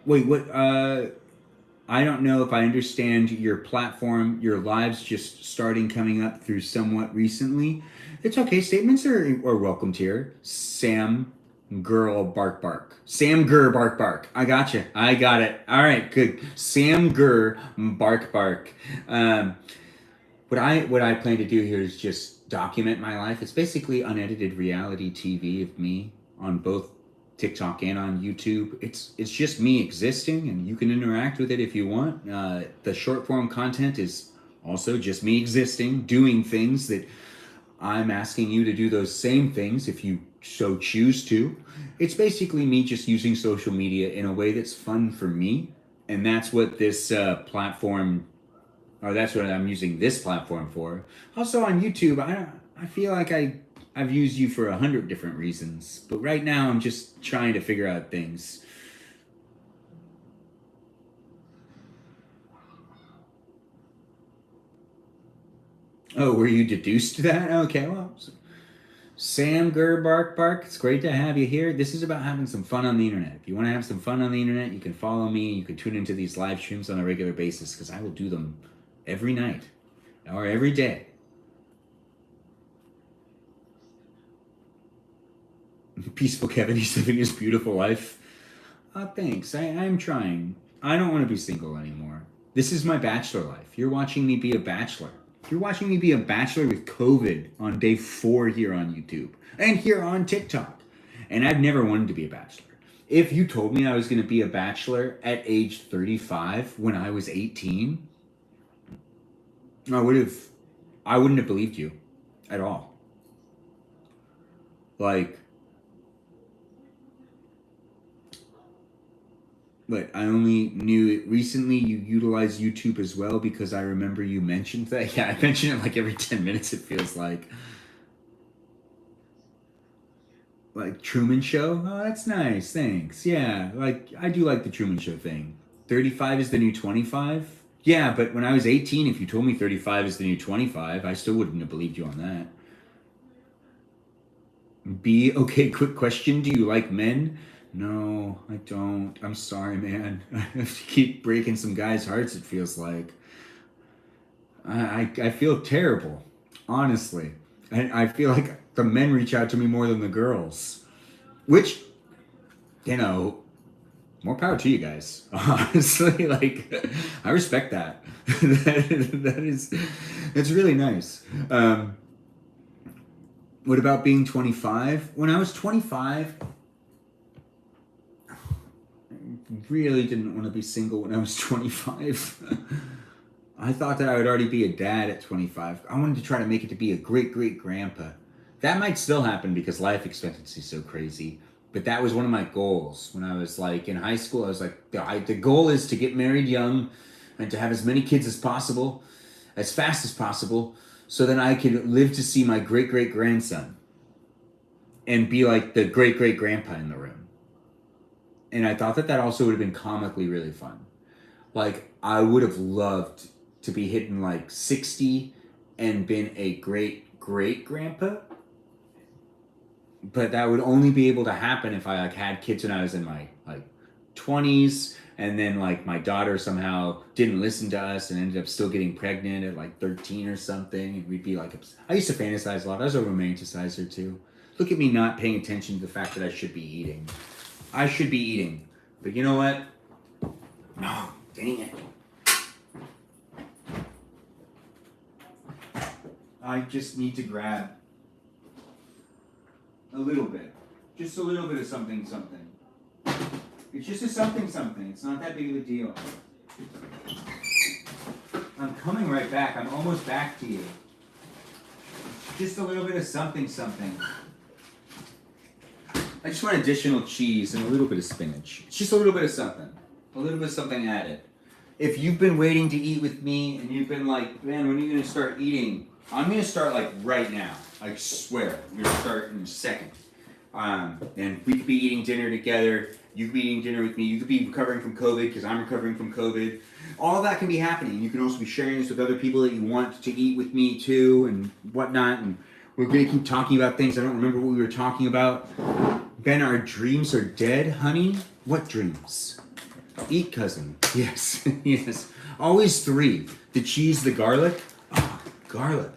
A: Wait, what? I don't know if I understand your platform. Your lives just starting coming up through somewhat recently. It's okay. Statements are welcomed here. Sam Girl Bark Bark. Sam Gur Bark Bark. I gotcha. I got it. All right, good. Sam Gur Bark Bark. What I plan to do here is just document my life. It's basically unedited reality TV of me on both TikTok and on YouTube. It's just me existing, and you can interact with it if you want. The short form content is also just me existing, doing things that I'm asking you to do those same things if you so choose to. It's basically me just using social media in a way that's fun for me, and that's what this platform or that's what I'm using this platform for. Also on YouTube, I feel like I've used you for 100 different reasons, but right now I'm just trying to figure out things. Oh, were you deduced that? Okay, well, Sam Bark Bark, it's great to have you here. This is about having some fun on the internet. If you want to have some fun on the internet, you can follow me. You can tune into these live streams on a regular basis because I will do them every night or every day. Peaceful Kevin, he's living his beautiful life. Thanks. I'm trying. I don't want to be single anymore. This is my bachelor life. You're watching me be a bachelor. You're watching me be a bachelor with COVID on day 4 here on YouTube and here on TikTok. And I've never wanted to be a bachelor. If you told me I was going to be a bachelor at age 35 when I was 18, I wouldn't have believed you at all. Like, but I only knew it recently. You utilize YouTube as well because I remember you mentioned that. Yeah, I mention it like every 10 minutes, it feels like. Like Truman Show? Oh, that's nice. Thanks. Yeah, like I do like the Truman Show thing. 35 is the new 25? Yeah, but when I was 18, if you told me 35 is the new 25, I still wouldn't have believed you on that. B, okay, quick question. Do you like men? No, I don't. I'm sorry, man. I have to keep breaking some guys' hearts, it feels like. I feel terrible, honestly. I feel like the men reach out to me more than the girls. Which, you know, more power to you guys. Honestly, like, I respect that. That's really nice. What about being 25? When I was 25, really didn't want to be single when I was 25. I thought that I would already be a dad at 25. I wanted to try to make it to be a great-great-grandpa. That might still happen because life expectancy is so crazy. But that was one of my goals. When I was like in high school, I was like, the goal is to get married young and to have as many kids as possible, as fast as possible, so then I could live to see my great-great-grandson and be like the great-great-grandpa in the room. And I thought that also would have been comically really fun. Like, I would have loved to be hitting like 60 and been a great-great-grandpa. But that would only be able to happen if I like had kids when I was in my like 20s, and then like my daughter somehow didn't listen to us and ended up still getting pregnant at like 13 or something. And we'd be like, I used to fantasize a lot. I was a romanticizer too. Look at me not paying attention to the fact that I should be eating. I should be eating. But you know what? No, dang it. I just need to grab a little bit. Just a little bit of something. It's just a something. It's not that big of a deal. I'm coming right back. I'm almost back to you. Just a little bit of something. I just want additional cheese and a little bit of spinach. It's just a little bit of something. A little bit of something added. If you've been waiting to eat with me and you've been like, man, when are you going to start eating? I'm going to start like right now. I swear. I'm going to start in a second. And we could be eating dinner together. You could be eating dinner with me. You could be recovering from COVID because I'm recovering from COVID. All that can be happening. You can also be sharing this with other people that you want to eat with me too and whatnot. And we're going to keep talking about things. I don't remember what we were talking about. Ben, our dreams are dead, honey. What dreams? Eat, cousin. Yes, yes. Always 3. The cheese, the garlic. Oh, garlic.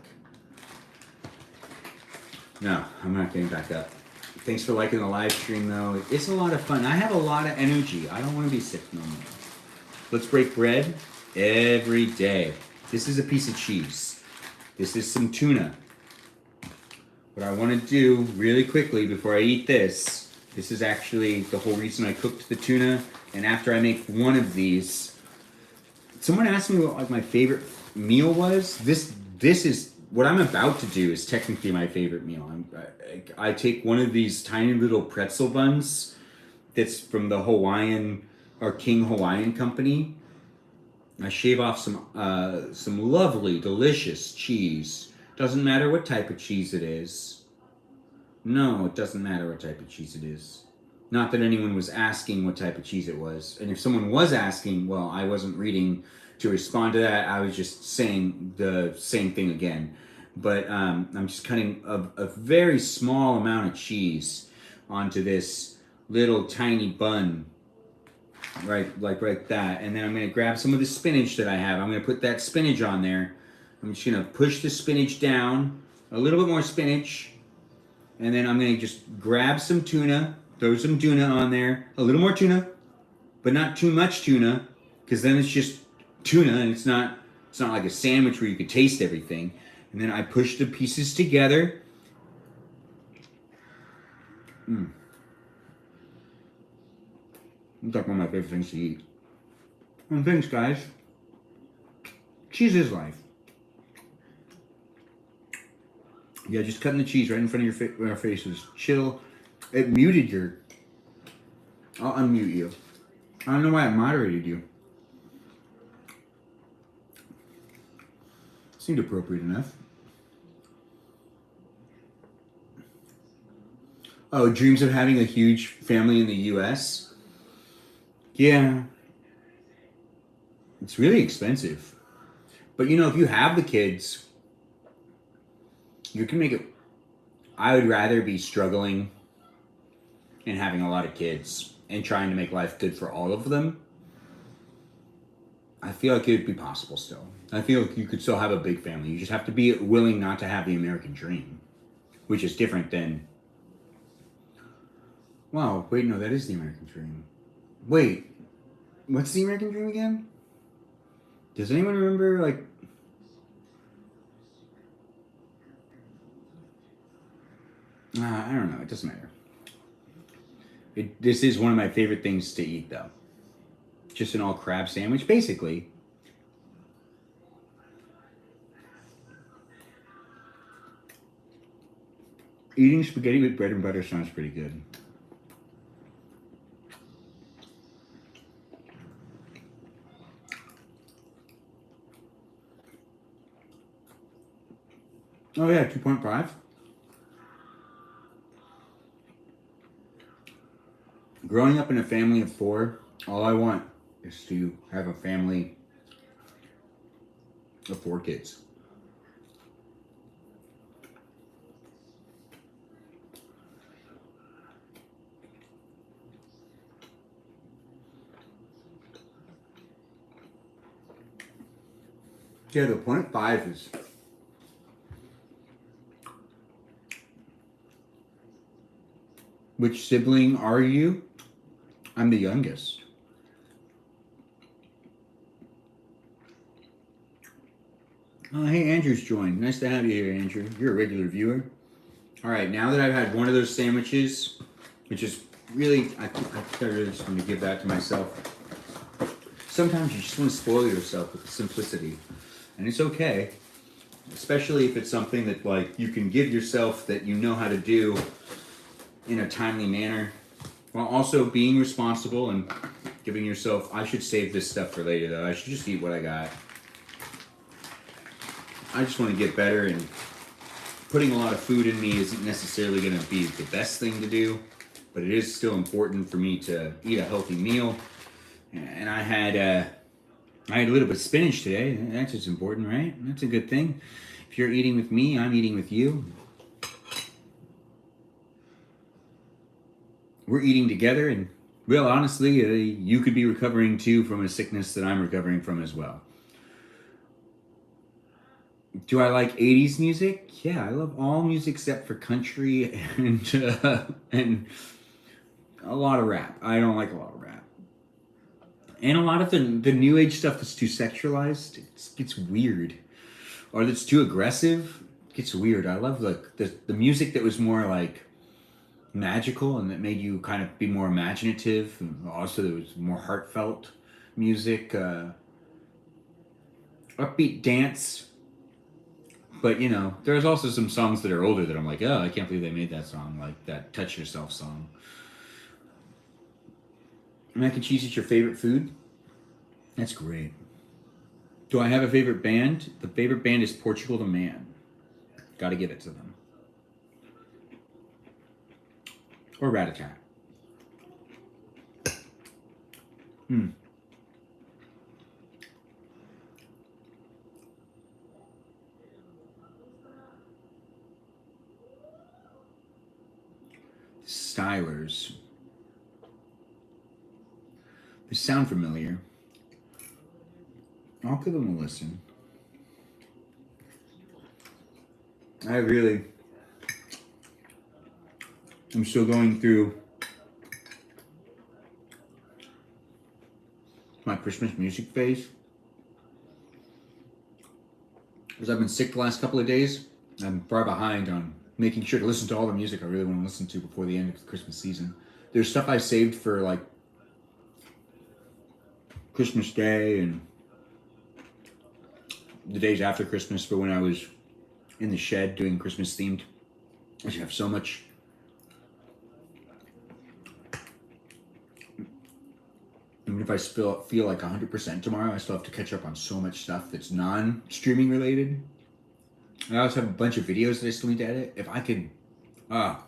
A: No, I'm not getting back up. Thanks for liking the live stream, though. It's a lot of fun. I have a lot of energy. I don't want to be sick no more. Let's break bread every day. This is a piece of cheese. This is some tuna. What I want to do really quickly before I eat this is actually the whole reason I cooked the tuna. And after I make one of these, someone asked me what like my favorite meal was. This is what I'm about to do is technically my favorite meal. I take one of these tiny little pretzel buns that's from the Hawaiian or King Hawaiian Company. I shave off some lovely, delicious cheese. Doesn't matter what type of cheese it is. No, it doesn't matter what type of cheese it is. Not that anyone was asking what type of cheese it was. And if someone was asking, well, I wasn't reading to respond to that. I was just saying the same thing again. But I'm just cutting a very small amount of cheese onto this little tiny bun, right that. And then I'm going to grab some of the spinach that I have. I'm going to put that spinach on there. I'm just going to push the spinach down, a little bit more spinach. And then I'm going to just grab some tuna, throw some tuna on there, a little more tuna, but not too much tuna, because then it's just tuna and it's not like a sandwich where you could taste everything. And then I push the pieces together. It's like one of my favorite things to eat. And thanks, guys. Cheese is life. Yeah, just cutting the cheese right in front of your faces. Chill. It muted your... I'll unmute you. I don't know why I moderated you. Seemed appropriate enough. Oh, dreams of having a huge family in the U.S.? Yeah. It's really expensive. But you know, if you have the kids, you can make it... I would rather be struggling and having a lot of kids and trying to make life good for all of them. I feel like it would be possible still. I feel like you could still have a big family. You just have to be willing not to have the American dream, which is different than... Wow, wait, no, that is the American dream. Wait, what's the American dream again? Does anyone remember, like... I don't know, it doesn't matter. This is one of my favorite things to eat, though. Just an all crab sandwich, basically. Eating spaghetti with bread and butter sounds pretty good. Oh yeah, 2.5. Growing up in a family of 4, all I want is to have a family of 4 kids. Yeah, the 0.5 is... Which sibling are you? I'm the youngest. Oh, hey, Andrew's joined. Nice to have you here, Andrew. You're a regular viewer. All right, now that I've had one of those sandwiches, which is really, I really just want to give that to myself. Sometimes you just want to spoil yourself with simplicity, and it's okay, especially if it's something that like you can give yourself that you know how to do in a timely manner, while also being responsible and giving yourself... I should save this stuff for later, though. I should just eat what I got. I just want to get better, and putting a lot of food in me isn't necessarily going to be the best thing to do, but it is still important for me to eat a healthy meal. And I had a little bit of spinach today. That's just important, right? That's a good thing. If you're eating with me, I'm eating with you. We're eating together, and real honestly, you could be recovering too from a sickness that I'm recovering from as well. Do I like 80s music? Yeah, I love all music except for country and a lot of rap. I don't like a lot of rap. And a lot of the new age stuff that's too sexualized, it gets weird. Or that's too aggressive, it gets weird. I love the music that was more like magical and that made you kind of be more imaginative, and also there was more heartfelt music, upbeat dance. But you know, there's also some songs that are older that I'm like, oh, I can't believe they made that song, like that Touch Yourself song. Mac and cheese is your favorite food? That's great. Do I have a favorite band? The favorite band is Portugal the Man. Got to give it to them. Or Rat-a-tat. Stylers. They sound familiar. I'll give them a listen. I'm still going through my Christmas music phase. Because I've been sick the last couple of days, I'm far behind on making sure to listen to all the music I really want to listen to before the end of the Christmas season. There's stuff I saved for like Christmas Day and the days after Christmas for when I was in the shed doing Christmas themed. I should have so much. Even if I feel like 100% tomorrow, I still have to catch up on so much stuff that's non-streaming related. I also have a bunch of videos that I still need to edit. If I could, I'll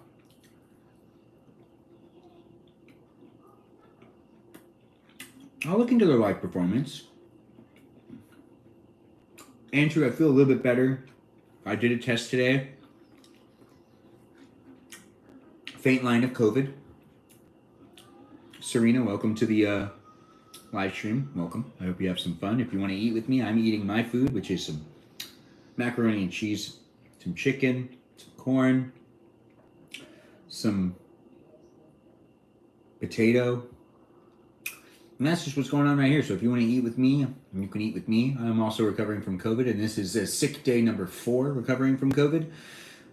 A: look into their live performance. Andrew, I feel a little bit better. I did a test today. Faint line of COVID. Serena, welcome to the live stream. Welcome. I hope you have some fun. If you want to eat with me, I'm eating my food, which is some macaroni and cheese, some chicken, some corn, some potato. And that's just what's going on right here. So if you want to eat with me, you can eat with me. I'm also recovering from COVID, and this is sick day number 4 recovering from COVID.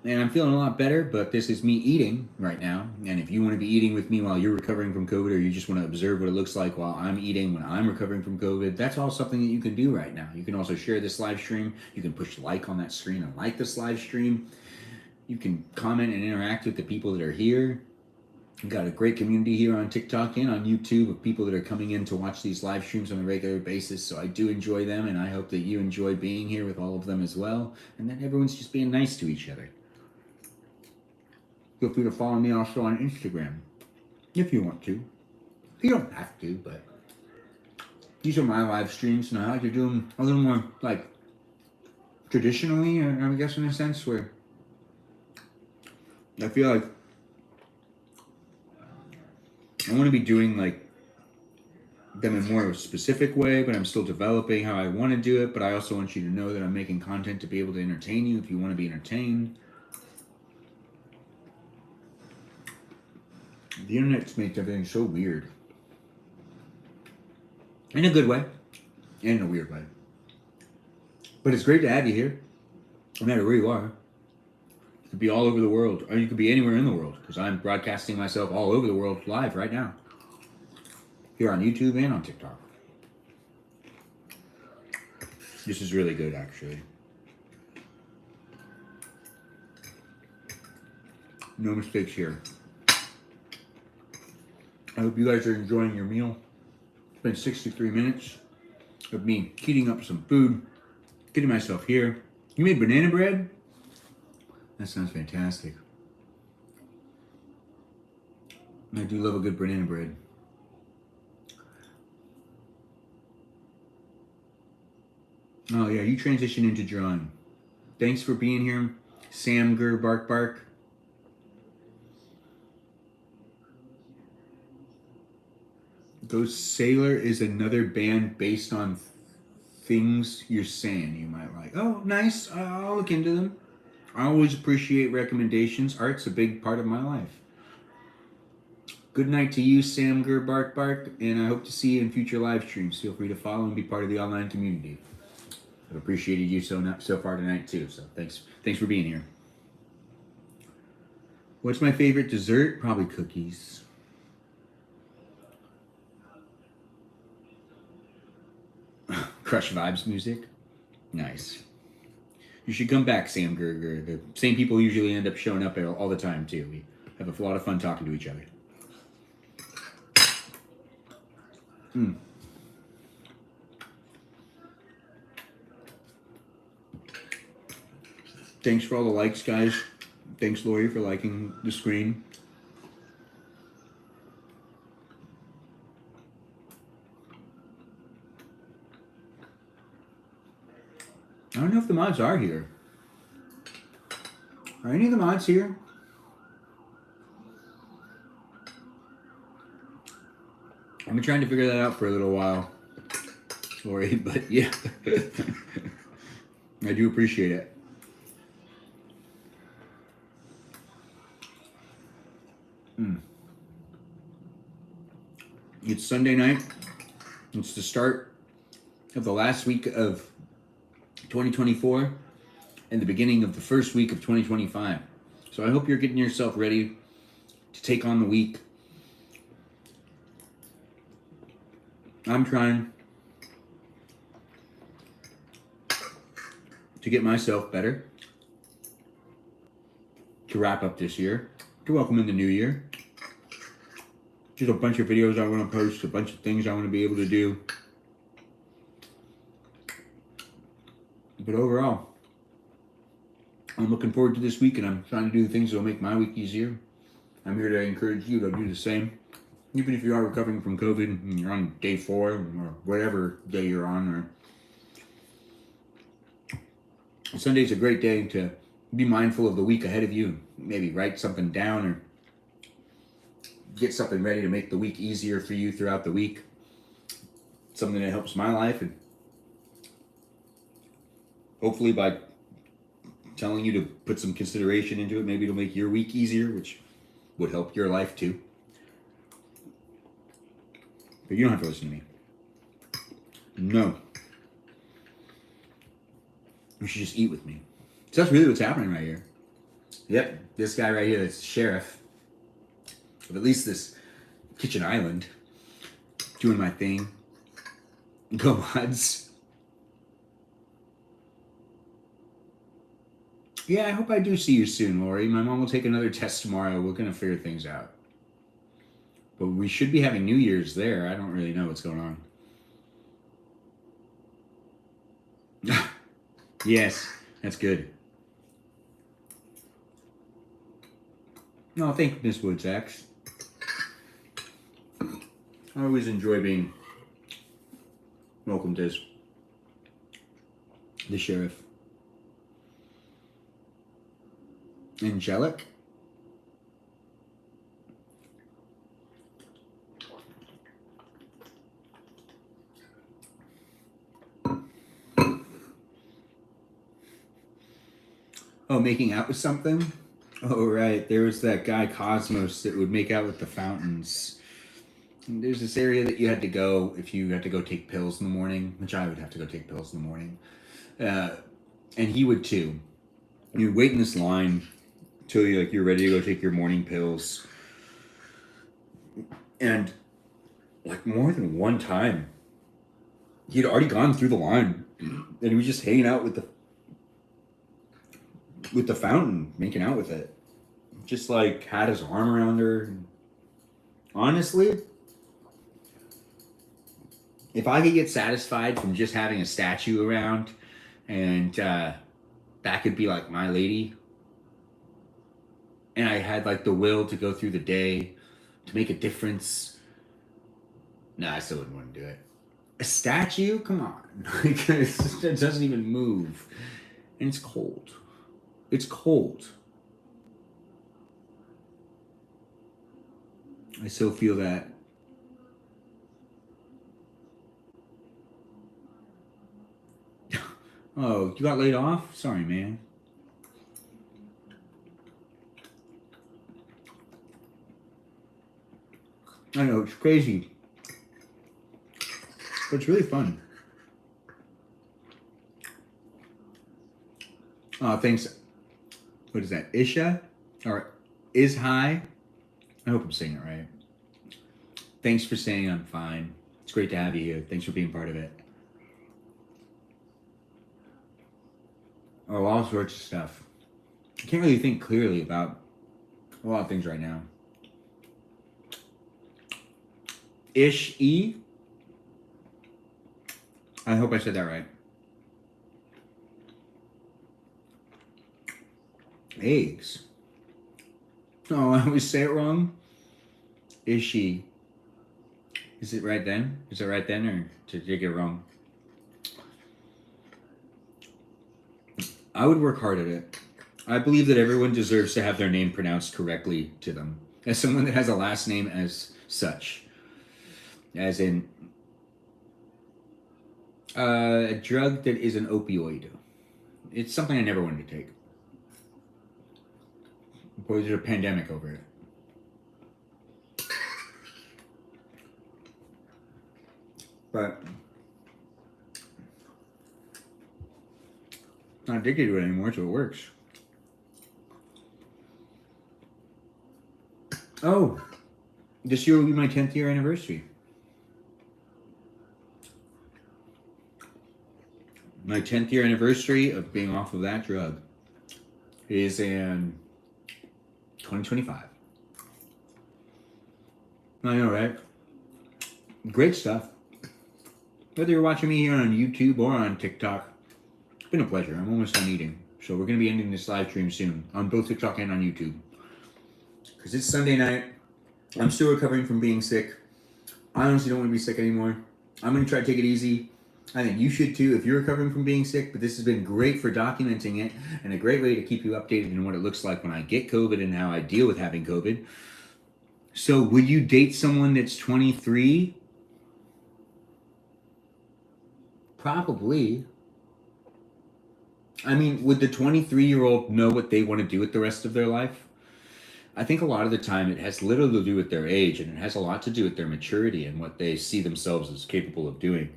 A: And I'm feeling a lot better, but this is me eating right now. And if you want to be eating with me while you're recovering from COVID, or you just want to observe what it looks like while I'm eating when I'm recovering from COVID, that's all something that you can do right now. You can also share this live stream. You can push like on that screen and like this live stream. You can comment and interact with the people that are here. We've got a great community here on TikTok and on YouTube of people that are coming in to watch these live streams on a regular basis. So I do enjoy them, and I hope that you enjoy being here with all of them as well, and that everyone's just being nice to each other. Feel free to follow me also on Instagram if you want to. You don't have to, but these are my live streams, and I like to do them a little more like traditionally, I guess, in a sense, where I feel like I want to be doing like them in more of a specific way, but I'm still developing how I want to do it. But I also want you to know that I'm making content to be able to entertain you if you want to be entertained. The internet's made everything so weird. In a good way, and in a weird way. But it's great to have you here, no matter where you are. You could be all over the world, or you could be anywhere in the world, because I'm broadcasting myself all over the world live right now. Here on YouTube and on TikTok. This is really good, actually. No mistakes here. I hope you guys are enjoying your meal. It's been 63 minutes of me heating up some food, getting myself here. You made banana bread? That sounds fantastic. I do love a good banana bread. Oh yeah, you transition into drawing. Thanks for being here, Sam Gur Bark Bark. Ghost Sailor is another band based on things you're saying you might like. Oh, nice. I'll look into them. I always appreciate recommendations. Art's a big part of my life. Good night to you, Sam Gur Bark Bark, and I hope to see you in future live streams. Feel free to follow and be part of the online community. I've appreciated you so far tonight too. So thanks for being here. What's my favorite dessert? Probably cookies. Crush Vibes music. Nice. You should come back, Sam Gerger. The same people usually end up showing up all the time too. We have a lot of fun talking to each other. Thanks for all the likes, guys. Thanks, Lori, for liking the screen. I don't know if the mods are here. Are any of the mods here? I've been trying to figure that out for a little while, Lori, but yeah. I do appreciate it. It's Sunday night. It's the start of the last week of 2024 and the beginning of the first week of 2025. So I hope you're getting yourself ready to take on the week. I'm trying to get myself better, to wrap up this year, to welcome in the new year. Just a bunch of videos I want to post, a bunch of things I want to be able to do. But overall, I'm looking forward to this week, and I'm trying to do the things that will make my week easier. I'm here to encourage you to do the same. Even if you are recovering from COVID and you're on day 4 or whatever day you're on, or Sunday's a great day to be mindful of the week ahead of you. Maybe write something down or get something ready to make the week easier for you throughout the week. Something that helps my life, and hopefully by telling you to put some consideration into it, maybe it'll make your week easier, which would help your life too. But you don't have to listen to me. No. You should just eat with me. So that's really what's happening right here. Yep, this guy right here is the sheriff of at least this kitchen island. Doing my thing. Go mods. Yeah, I hope I do see you soon, Lori. My mom will take another test tomorrow. We're going to figure things out. But we should be having New Year's there. I don't really know what's going on. Yes, that's good. No, thank Miss Woods X. I always enjoy being welcomed as the sheriff. Angelic? Oh, making out with something? Oh, right. There was that guy, Cosmos, that would make out with the fountains. And there's this area that you had to go if you had to go take pills in the morning, which I would have to go take pills in the morning. And he would too. You'd wait in this line till you're ready to go take your morning pills. And like more than one time, he'd already gone through the line and he was just hanging out with the fountain, making out with it. Just like had his arm around her. Honestly, if I could get satisfied from just having a statue around and that could be like my lady, and I had like the will to go through the day to make a difference, no, I still wouldn't want to do it. A statue? Come on. It doesn't even move. And it's cold. It's cold. I still feel that. Oh, you got laid off? Sorry, man. I know, it's crazy. But it's really fun. Thanks. What is that? Isha? Or Is High? I hope I'm saying it right. Thanks for saying I'm fine. It's great to have you here. Thanks for being part of it. Oh, all sorts of stuff. I can't really think clearly about a lot of things right now. Ish-E? I hope I said that right. Eggs. Oh, I always say it wrong. Is she? Is it right then? Is it right then, or did you get it wrong? I would work hard at it. I believe that everyone deserves to have their name pronounced correctly to them. As someone that has a last name as such, as in a drug that is an opioid. It's something I never wanted to take. Boy, there's a pandemic over it. But I'm not addicted to it anymore, so it works. Oh, this year will be my 10th year anniversary. My 10th year anniversary of being off of that drug is in 2025. I know, right? Great stuff. Whether you're watching me here on YouTube or on TikTok, it's been a pleasure. I'm almost done eating. So we're going to be ending this live stream soon on both TikTok and on YouTube. Because it's Sunday night. I'm still recovering from being sick. I honestly don't want to be sick anymore. I'm going to try to take it easy. I think you should too if you're recovering from being sick, but this has been great for documenting it and a great way to keep you updated in what it looks like when I get COVID and how I deal with having COVID. So would you date someone that's 23? Probably. I mean, would the 23-year-old know what they want to do with the rest of their life? I think a lot of the time it has little to do with their age, and it has a lot to do with their maturity and what they see themselves as capable of doing.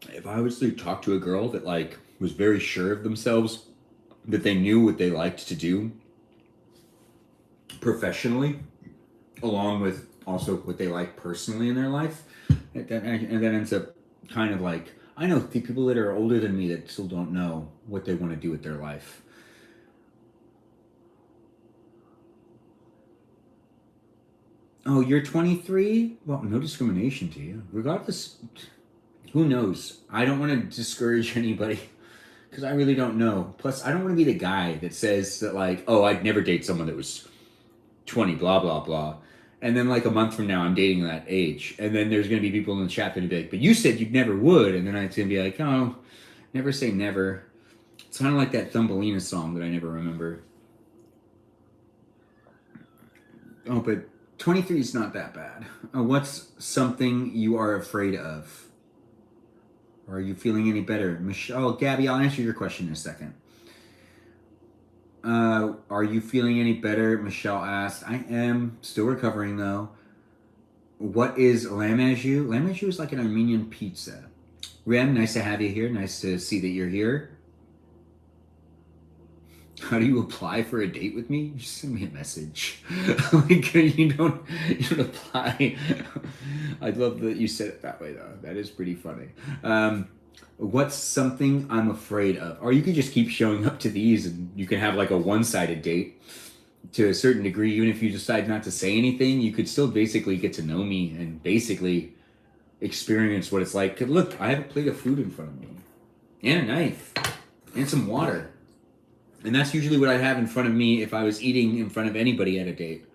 A: If I was to talk to a girl that like was very sure of themselves, that they knew what they liked to do professionally, along with also what they like personally in their life, and that ends up kind of like, I know people that are older than me that still don't know what they want to do with their life. Oh, you're 23? Well, no discrimination to you. Regardless, who knows? I don't want to discourage anybody because I really don't know. Plus, I don't want to be the guy that says that, like, oh, I'd never date someone that was 20, blah, blah, blah. And then, like, a month from now, I'm dating that age. And then there's going to be people in the chat that will be like, but you said you never would. And then it's going to be like, oh, never say never. It's kind of like that Thumbelina song that I never remember. Oh, but 23 is not that bad. What's something you are afraid of? Or are you feeling any better? Michelle, Gabby, I'll answer your question in a second. Are you feeling any better? Michelle asked. I am still recovering though. What is lamajou? Lamajou is like an Armenian pizza. Rem, nice to have you here. Nice to see that you're here. How do you apply for a date with me? Just send me a message. Like you don't apply. I love that you said it that way though. That is pretty funny. What's something I'm afraid of? Or you could just keep showing up to these and you can have like a one-sided date to a certain degree. Even if you decide not to say anything, you could still basically get to know me and basically experience what it's like. 'Cause look, I have a plate of food in front of me and a knife and some water. And that's usually what I'd have in front of me if I was eating in front of anybody at a date.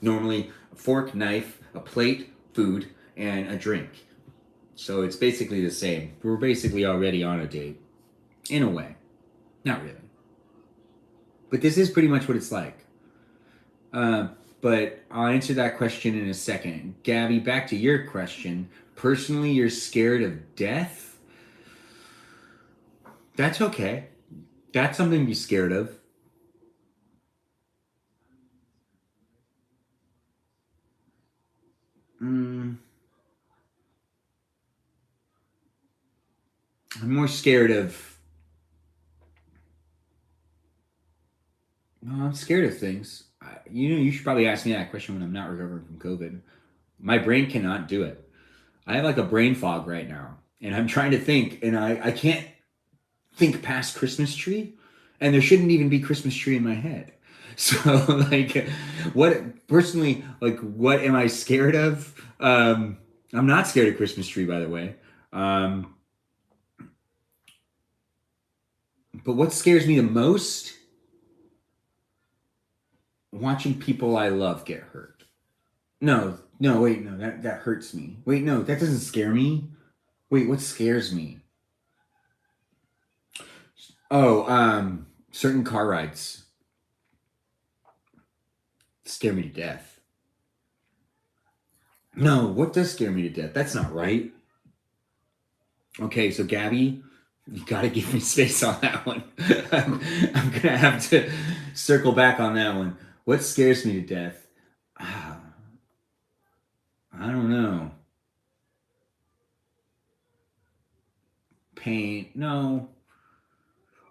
A: Normally, a fork, knife, a plate, food, and a drink. So it's basically the same. We're basically already on a date. In a way. Not really. But this is pretty much what it's like. But I'll answer that question in a second. Gabby, back to your question. Personally, you're scared of death? That's okay. That's something to be scared of. I'm more scared of. Well, I'm scared of things. You should probably ask me that question when I'm not recovering from COVID. My brain cannot do it. I have like a brain fog right now, and I'm trying to think, and I can't think past Christmas tree, and there shouldn't even be Christmas tree in my head. So like, what personally, like, what am I scared of? I'm not scared of Christmas tree, by the way. But what scares me the most? Watching people I love get hurt. No, wait, no, that hurts me. Wait, no, that doesn't scare me. Wait, what scares me? Oh, certain car rides scare me to death. No, what does scare me to death? That's not right. Okay, so Gabby, you gotta give me space on that one. I'm gonna have to circle back on that one. What scares me to death? Ah, I don't know. Pain? No.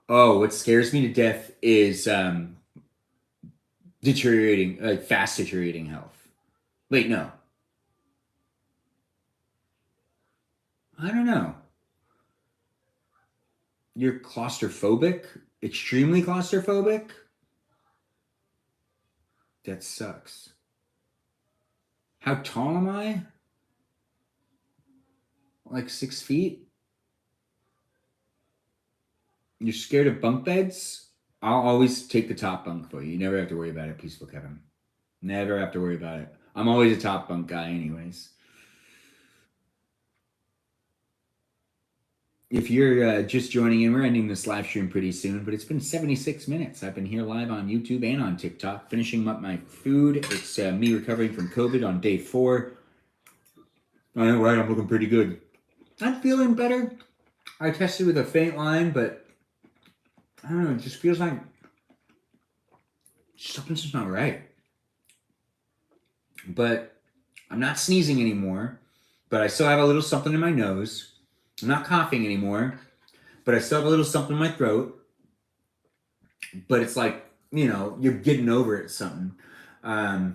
A: Oh, what scares me to death is deteriorating, like fast deteriorating health. Wait, no. I don't know. You're claustrophobic? Extremely claustrophobic? That sucks. How tall am I? Like 6 feet? You're scared of bunk beds? I'll always take the top bunk for you. You never have to worry about it, Peaceful Kevin. Never have to worry about it. I'm always a top bunk guy, anyways. If you're just joining in, we're ending this live stream pretty soon, but it's been 76 minutes. I've been here live on YouTube and on TikTok, finishing up my food. It's me recovering from COVID on day 4. I know, right? I'm looking pretty good. I'm feeling better. I tested with a faint line, but I don't know. It just feels like something's just not right. But I'm not sneezing anymore, but I still have a little something in my nose. I'm not coughing anymore, but I still have a little something in my throat. But it's like, you're getting over it something. Or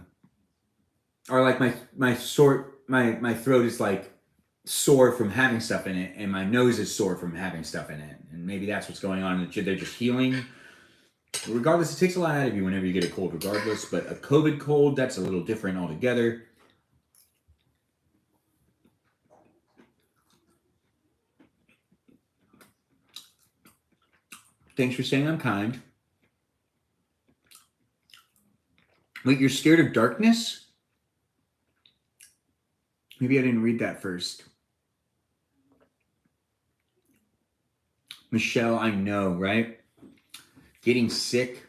A: like my throat is like sore from having stuff in it, and my nose is sore from having stuff in it. And maybe that's what's going on. They're just healing. Regardless, it takes a lot out of you whenever you get a cold, regardless. But a COVID cold, that's a little different altogether. Thanks for saying I'm kind. Wait, you're scared of darkness? Maybe I didn't read that first. Michelle, I know, right? Getting sick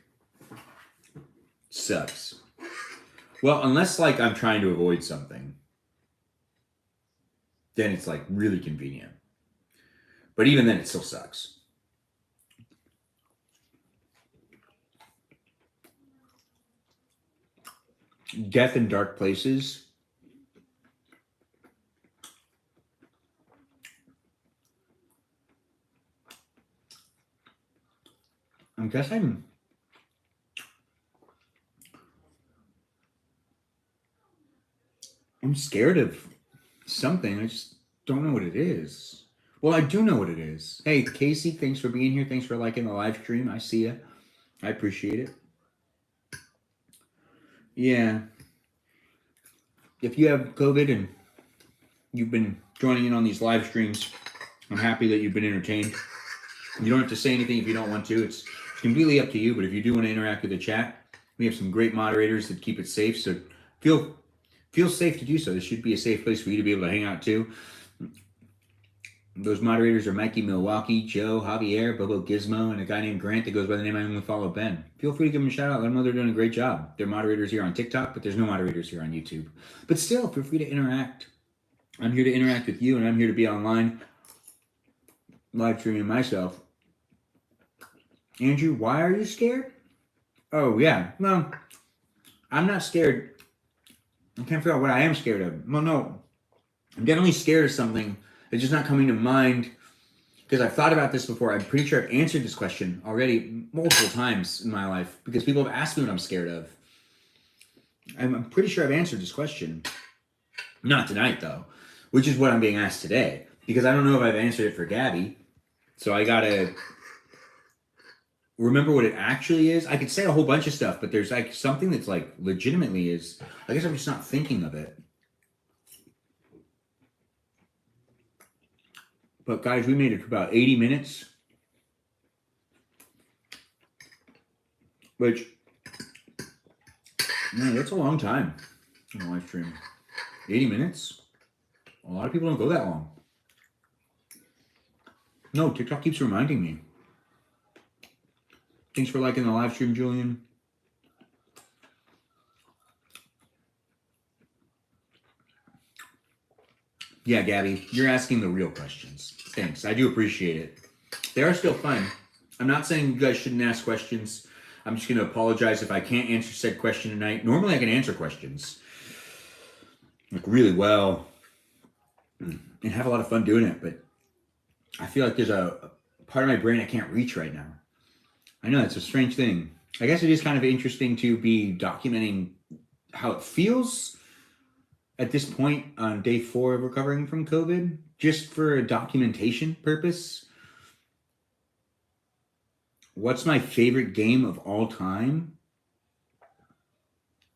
A: sucks. Well, unless like I'm trying to avoid something, then it's like really convenient. But even then, it still sucks. Death in dark places. I guess I'm scared of something. I just don't know what it is. Well, I do know what it is. Hey, Casey, thanks for being here. Thanks for liking the live stream. I see you. I appreciate it. Yeah. If you have COVID and you've been joining in on these live streams, I'm happy that you've been entertained. You don't have to say anything if you don't want to. It's completely up to you, but if you do want to interact with the chat, we have some great moderators that keep it safe, so feel safe to do so. This should be a safe place for you to be able to hang out too. Those moderators are Mikey Milwaukee, Joe, Javier, Bobo Gizmo, and a guy named Grant that goes by the name I only follow, Ben. Feel free to give them a shout out. Let them know they're doing a great job. They're moderators here on TikTok, but there's no moderators here on YouTube. But still, feel free to interact. I'm here to interact with you, and I'm here to be online, live streaming myself. Andrew, why are you scared? Oh, yeah. No, I'm not scared. I can't figure out what I am scared of. Well, no. I'm definitely scared of something. It's just not coming to mind because I've thought about this before. I'm pretty sure I've answered this question already multiple times in my life because people have asked me what I'm scared of. I'm pretty sure I've answered this question. Not tonight, though, which is what I'm being asked today because I don't know if I've answered it for Gabby. So I got to remember what it actually is. I could say a whole bunch of stuff, but there's like something that's like legitimately is, I guess I'm just not thinking of it. But guys, we made it to about 80 minutes. Which, man, that's a long time on a live stream. 80 minutes? A lot of people don't go that long. No, TikTok keeps reminding me. Thanks for liking the live stream, Julian. Yeah, Gabby, you're asking the real questions. Thanks. I do appreciate it. They are still fun. I'm not saying you guys shouldn't ask questions. I'm just going to apologize if I can't answer said question tonight. Normally I can answer questions like really well and have a lot of fun doing it, but I feel like there's a part of my brain I can't reach right now. I know it's a strange thing. I guess it is kind of interesting to be documenting how it feels at this point on day 4 of recovering from COVID, just for a documentation purpose. What's my favorite game of all time?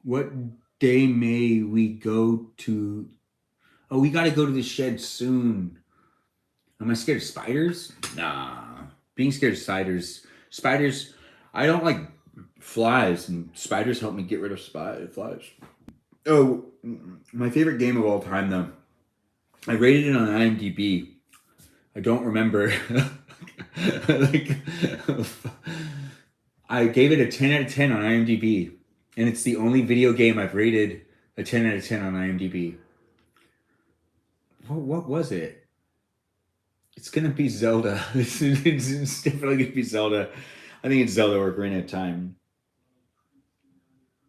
A: What day may we go to? Oh, we got to go to the shed soon. Am I scared of spiders? Nah. Being scared of spiders, I don't like flies, and spiders help me get rid of flies. Oh, my favorite game of all time, though. I rated it on IMDb. I don't remember. Like, I gave it a 10 out of 10 on IMDb, and it's the only video game I've rated a 10 out of 10 on IMDb. What was it? It's gonna be Zelda. It's definitely gonna be Zelda. I think it's Zelda or Ocarina of Time.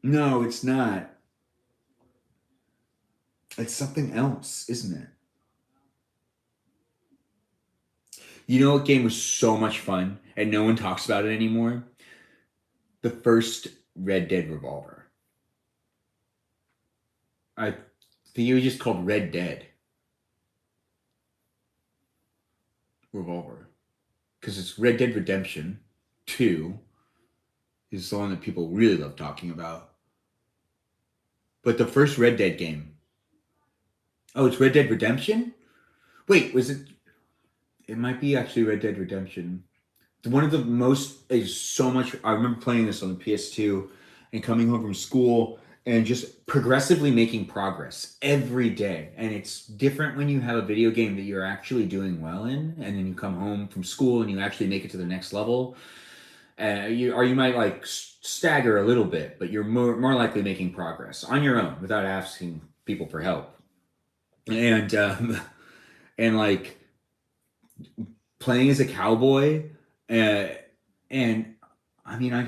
A: No, it's not. It's something else, isn't it? You know what game was so much fun and no one talks about it anymore? The first Red Dead Revolver. I think it was just called Red Dead Revolver. Because it's Red Dead Redemption 2 is the one that people really love talking about. But the first Red Dead game. Oh, it's Red Dead Redemption? Wait, was it? It might be actually Red Dead Redemption. One of the most is so much. I remember playing this on the PS2 and coming home from school and just progressively making progress every day. And it's different when you have a video game that you're actually doing well in, and then you come home from school and you actually make it to the next level. You might like stagger a little bit, but you're more likely making progress on your own without asking people for help. And like playing as a cowboy, and I mean I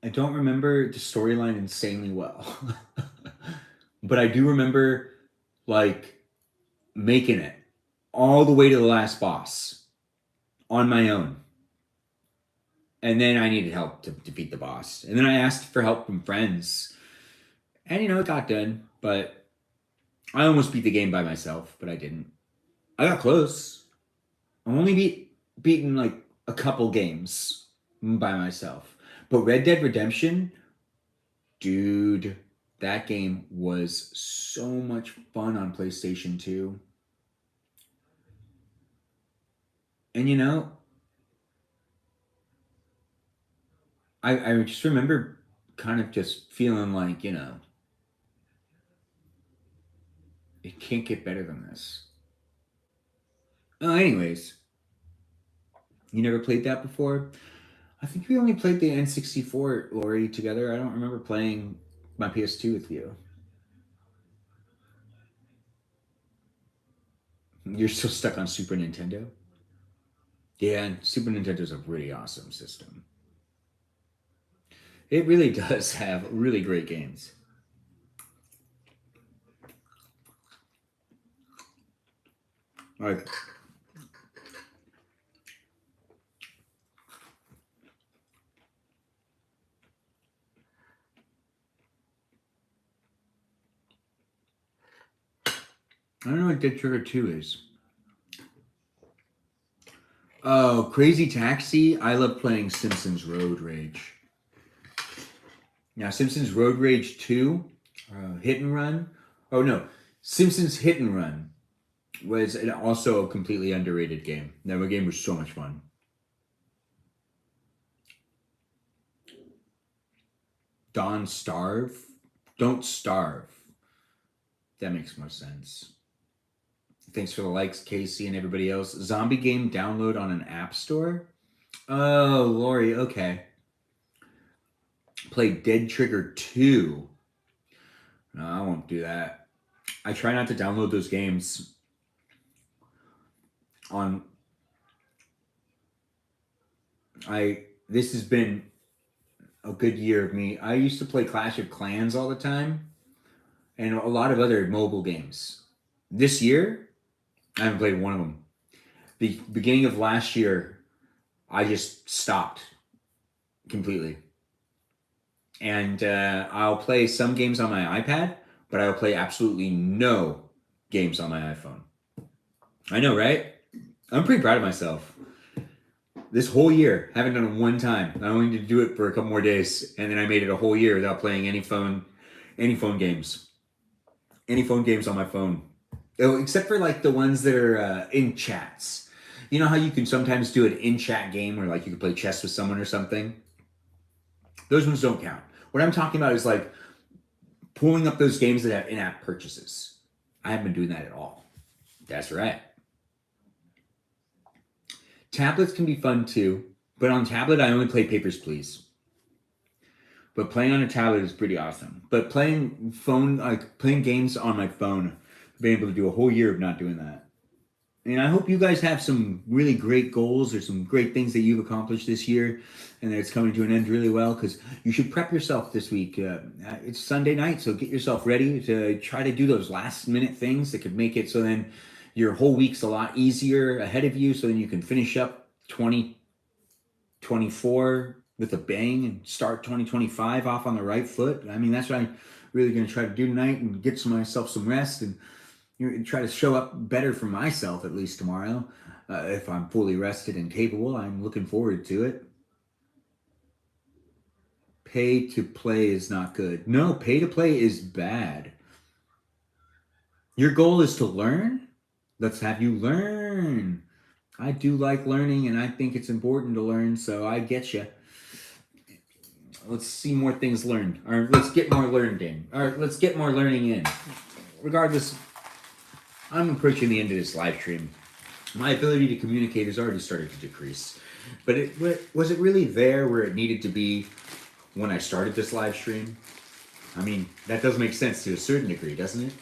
A: don't remember the storyline insanely well, but I do remember like making it all the way to the last boss on my own. And then I needed help to defeat the boss. And then I asked for help from friends. And it got done, but I almost beat the game by myself, but I didn't. I got close. I've only beaten like a couple games by myself. But Red Dead Redemption, dude, that game was so much fun on PlayStation 2. And I just remember kind of just feeling like, it can't get better than this. Oh, anyways, you never played that before? I think we only played the N64, Lori, together. I don't remember playing my PS2 with you. You're still stuck on Super Nintendo? Yeah, and Super Nintendo's a really awesome system. It really does have really great games. Like, I don't know what Dead Trigger 2 is. Oh, Crazy Taxi. I love playing Simpsons Road Rage. Now, Simpsons Road Rage 2, Hit and Run. Oh, no. Simpsons Hit and Run was also a completely underrated game. That game was so much fun. Don't Starve. Don't Starve. That makes more sense. Thanks for the likes, Casey and everybody else. Zombie game download on an app store? Oh, Lori, okay. Play Dead Trigger 2. No, I won't do that. I try not to download those games on... This has been a good year of me. I used to play Clash of Clans all the time and a lot of other mobile games. This year, I haven't played one of them. The beginning of last year, I just stopped completely. And I'll play some games on my iPad, but I'll play absolutely no games on my iPhone. I know, right? I'm pretty proud of myself. This whole year, haven't done it one time. I only need to do it for a couple more days, and then I made it a whole year without playing any phone games. Any phone games on my phone. Oh, except for like the ones that are in chats. You know how you can sometimes do an in-chat game where like you can play chess with someone or something? Those ones don't count. What I'm talking about is like pulling up those games that have in-app purchases. I haven't been doing that at all. That's right. Tablets can be fun too, but on tablet I only play Papers, Please. But playing on a tablet is pretty awesome. But playing games on my phone, I've been able to do a whole year of not doing that. And I hope you guys have some really great goals or some great things that you've accomplished this year and that it's coming to an end really well, because you should prep yourself this week. It's Sunday night, so get yourself ready to try to do those last minute things that could make it so then your whole week's a lot easier ahead of you, so then you can finish up 2024 with a bang and start 2025 off on the right foot. I mean, that's what I'm really going to try to do tonight, and get myself some rest and try to show up better for myself at least tomorrow. If I'm fully rested and capable, I'm looking forward to it. Pay to play is not good. No, pay to play is bad. Your goal is to learn? Let's have you learn. I do like learning, and I think it's important to learn, so I get you. Let's see more things learned. Or let's get more learned in. Or let's get more learning in. Regardless, I'm approaching the end of this live stream. My ability to communicate has already started to decrease. But was it really there where it needed to be when I started this live stream? I mean, that does make sense to a certain degree, doesn't it?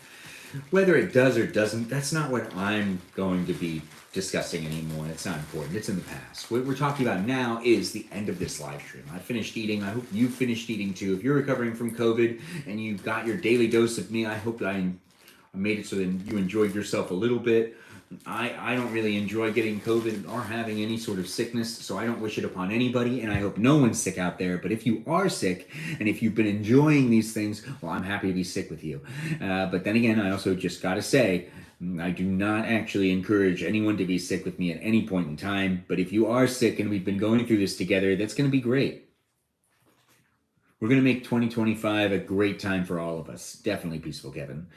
A: Whether it does or doesn't, that's not what I'm going to be discussing anymore. It's not important. It's in the past. What we're talking about now is the end of this live stream. I finished eating. I hope you finished eating too. If you're recovering from COVID and you've got your daily dose of me, I hope that I made it so that you enjoyed yourself a little bit. I don't really enjoy getting COVID or having any sort of sickness, so I don't wish it upon anybody, and I hope no one's sick out there. But if you are sick, and if you've been enjoying these things, well, I'm happy to be sick with you. But then again, I also just got to say, I do not actually encourage anyone to be sick with me at any point in time. But if you are sick and we've been going through this together, that's going to be great. We're going to make 2025 a great time for all of us. Definitely Peaceful Kevin.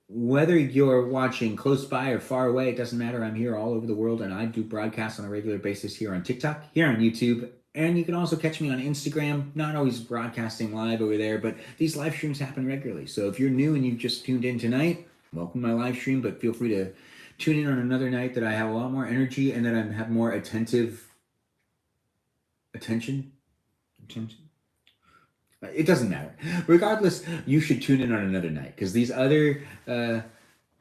A: Whether you're watching close by or far away, it doesn't matter. I'm here all over the world, and I do broadcasts on a regular basis here on TikTok, here on YouTube, and you can also catch me on Instagram. Not always broadcasting live over there, but these live streams happen regularly. So if you're new and you've just tuned in tonight, welcome to my live stream, but feel free to tune in on another night that I have a lot more energy and that I have more attention. It doesn't matter. Regardless, you should tune in on another night, because these other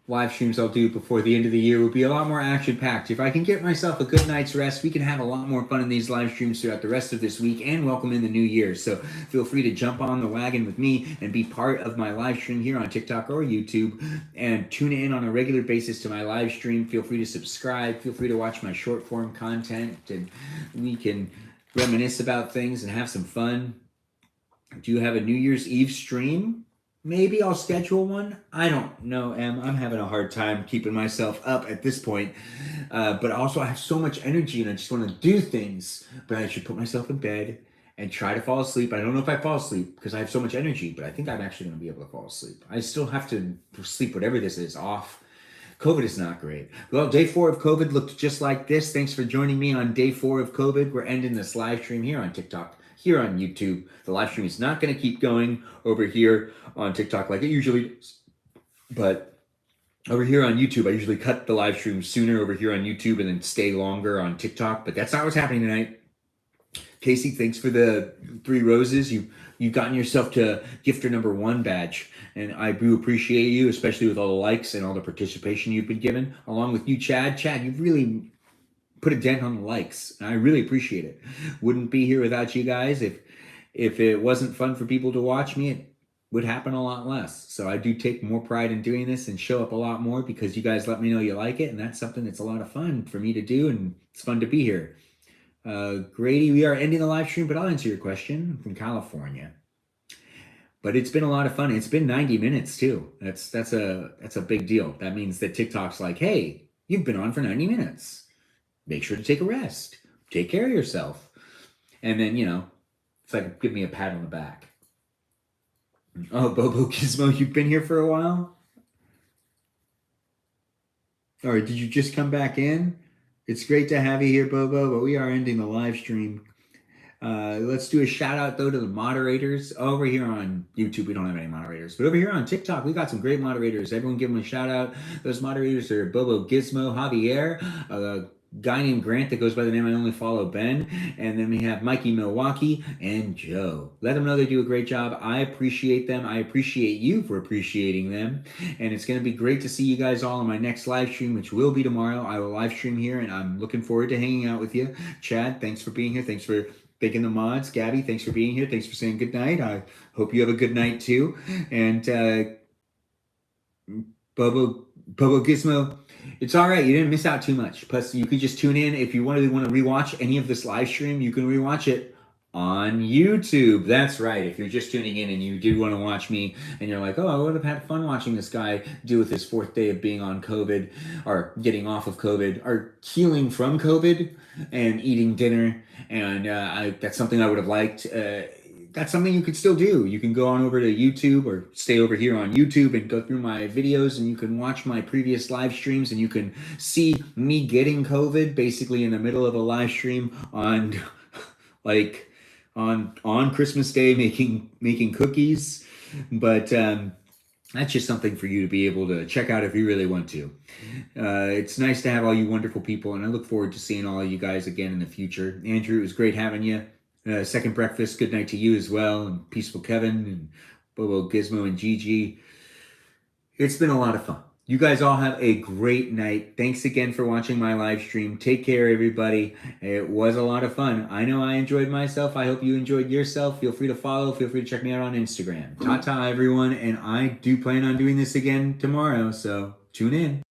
A: live streams I'll do before the end of the year will be a lot more action-packed. If I can get myself a good night's rest, we can have a lot more fun in these live streams throughout the rest of this week and welcome in the new year. So feel free to jump on the wagon with me and be part of my live stream here on TikTok or YouTube, and tune in on a regular basis to my live stream. Feel free to subscribe. Feel free to watch my short-form content, and we can reminisce about things and have some fun. Do you have a New Year's Eve stream? Maybe I'll schedule one. I don't know, Em. I'm having a hard time keeping myself up at this point. But also I have so much energy and I just want to do things. But I should put myself in bed and try to fall asleep. I don't know if I fall asleep because I have so much energy, but I think I'm actually going to be able to fall asleep. I still have to sleep, whatever this is, off. COVID is not great. Well, day 4 of COVID looked just like this. Thanks for joining me on day 4 of COVID. We're ending this live stream here on TikTok, here on YouTube. The live stream is not going to keep going over here on TikTok like it usually does. But over here on YouTube, I usually cut the live stream sooner over here on YouTube and then stay longer on TikTok. But that's not what's happening tonight. Casey, thanks for the 3 roses. You've gotten yourself to gifter number 1 badge, and I do appreciate you, especially with all the likes and all the participation you've been given, along with you, Chad. Chad, you've really put a dent on the likes, and I really appreciate it. Wouldn't be here without you guys. If it wasn't fun for people to watch me, it would happen a lot less. So I do take more pride in doing this and show up a lot more because you guys let me know you like it, and that's something that's a lot of fun for me to do, and it's fun to be here. Grady, we are ending the live stream, but I'll answer your question. I'm from California. But it's been a lot of fun. It's been 90 minutes too. That's a big deal. That means that TikTok's like, hey, you've been on for 90 minutes. Make sure to take a rest. Take care of yourself. And then, it's like, give me a pat on the back. Oh, Bobo Gizmo, you've been here for a while? All right, did you just come back in? It's great to have you here, Bobo, but we are ending the live stream. Let's do a shout out though to the moderators over here on YouTube. We don't have any moderators, but over here on TikTok, we got some great moderators. Everyone give them a shout out. Those moderators are Bobo Gizmo, Javier, a guy named Grant that goes by the name I Only Follow Ben, and then we have Mikey Milwaukee and Joe. Let them know they do a great job. I appreciate them. I appreciate you for appreciating them, and it's going to be great to see you guys all in my next live stream, which will be tomorrow. I will live stream here, and I'm looking forward to hanging out with you. Chad, thanks for being here. Thanks for picking the mods. Gabby, thanks for being here. Thanks for saying good night. I hope you have a good night too. And Bobo Gizmo, it's all right. You didn't miss out too much. Plus, you could just tune in. If you want to rewatch any of this live stream, you can rewatch it on YouTube. That's right. If you're just tuning in and you do want to watch me and you're like, oh, I would have had fun watching this guy deal with his 4th day of being on COVID or getting off of COVID or healing from COVID and eating dinner. And that's something I would have liked. That's something you could still do. You can go on over to YouTube or stay over here on YouTube and go through my videos, and you can watch my previous live streams, and you can see me getting COVID basically in the middle of a live stream on on Christmas Day making cookies. But that's just something for you to be able to check out if you really want to. It's nice to have all you wonderful people, and I look forward to seeing all of you guys again in the future. Andrew, it was great having you. Second Breakfast, good night to you as well, and Peaceful Kevin, and Bobo Gizmo, and Gigi. It's been a lot of fun. You guys all have a great night. Thanks again for watching my live stream. Take care, everybody. It was a lot of fun. I know I enjoyed myself. I hope you enjoyed yourself. Feel free to follow. Feel free to check me out on Instagram. Ta-ta, everyone, and I do plan on doing this again tomorrow, so tune in.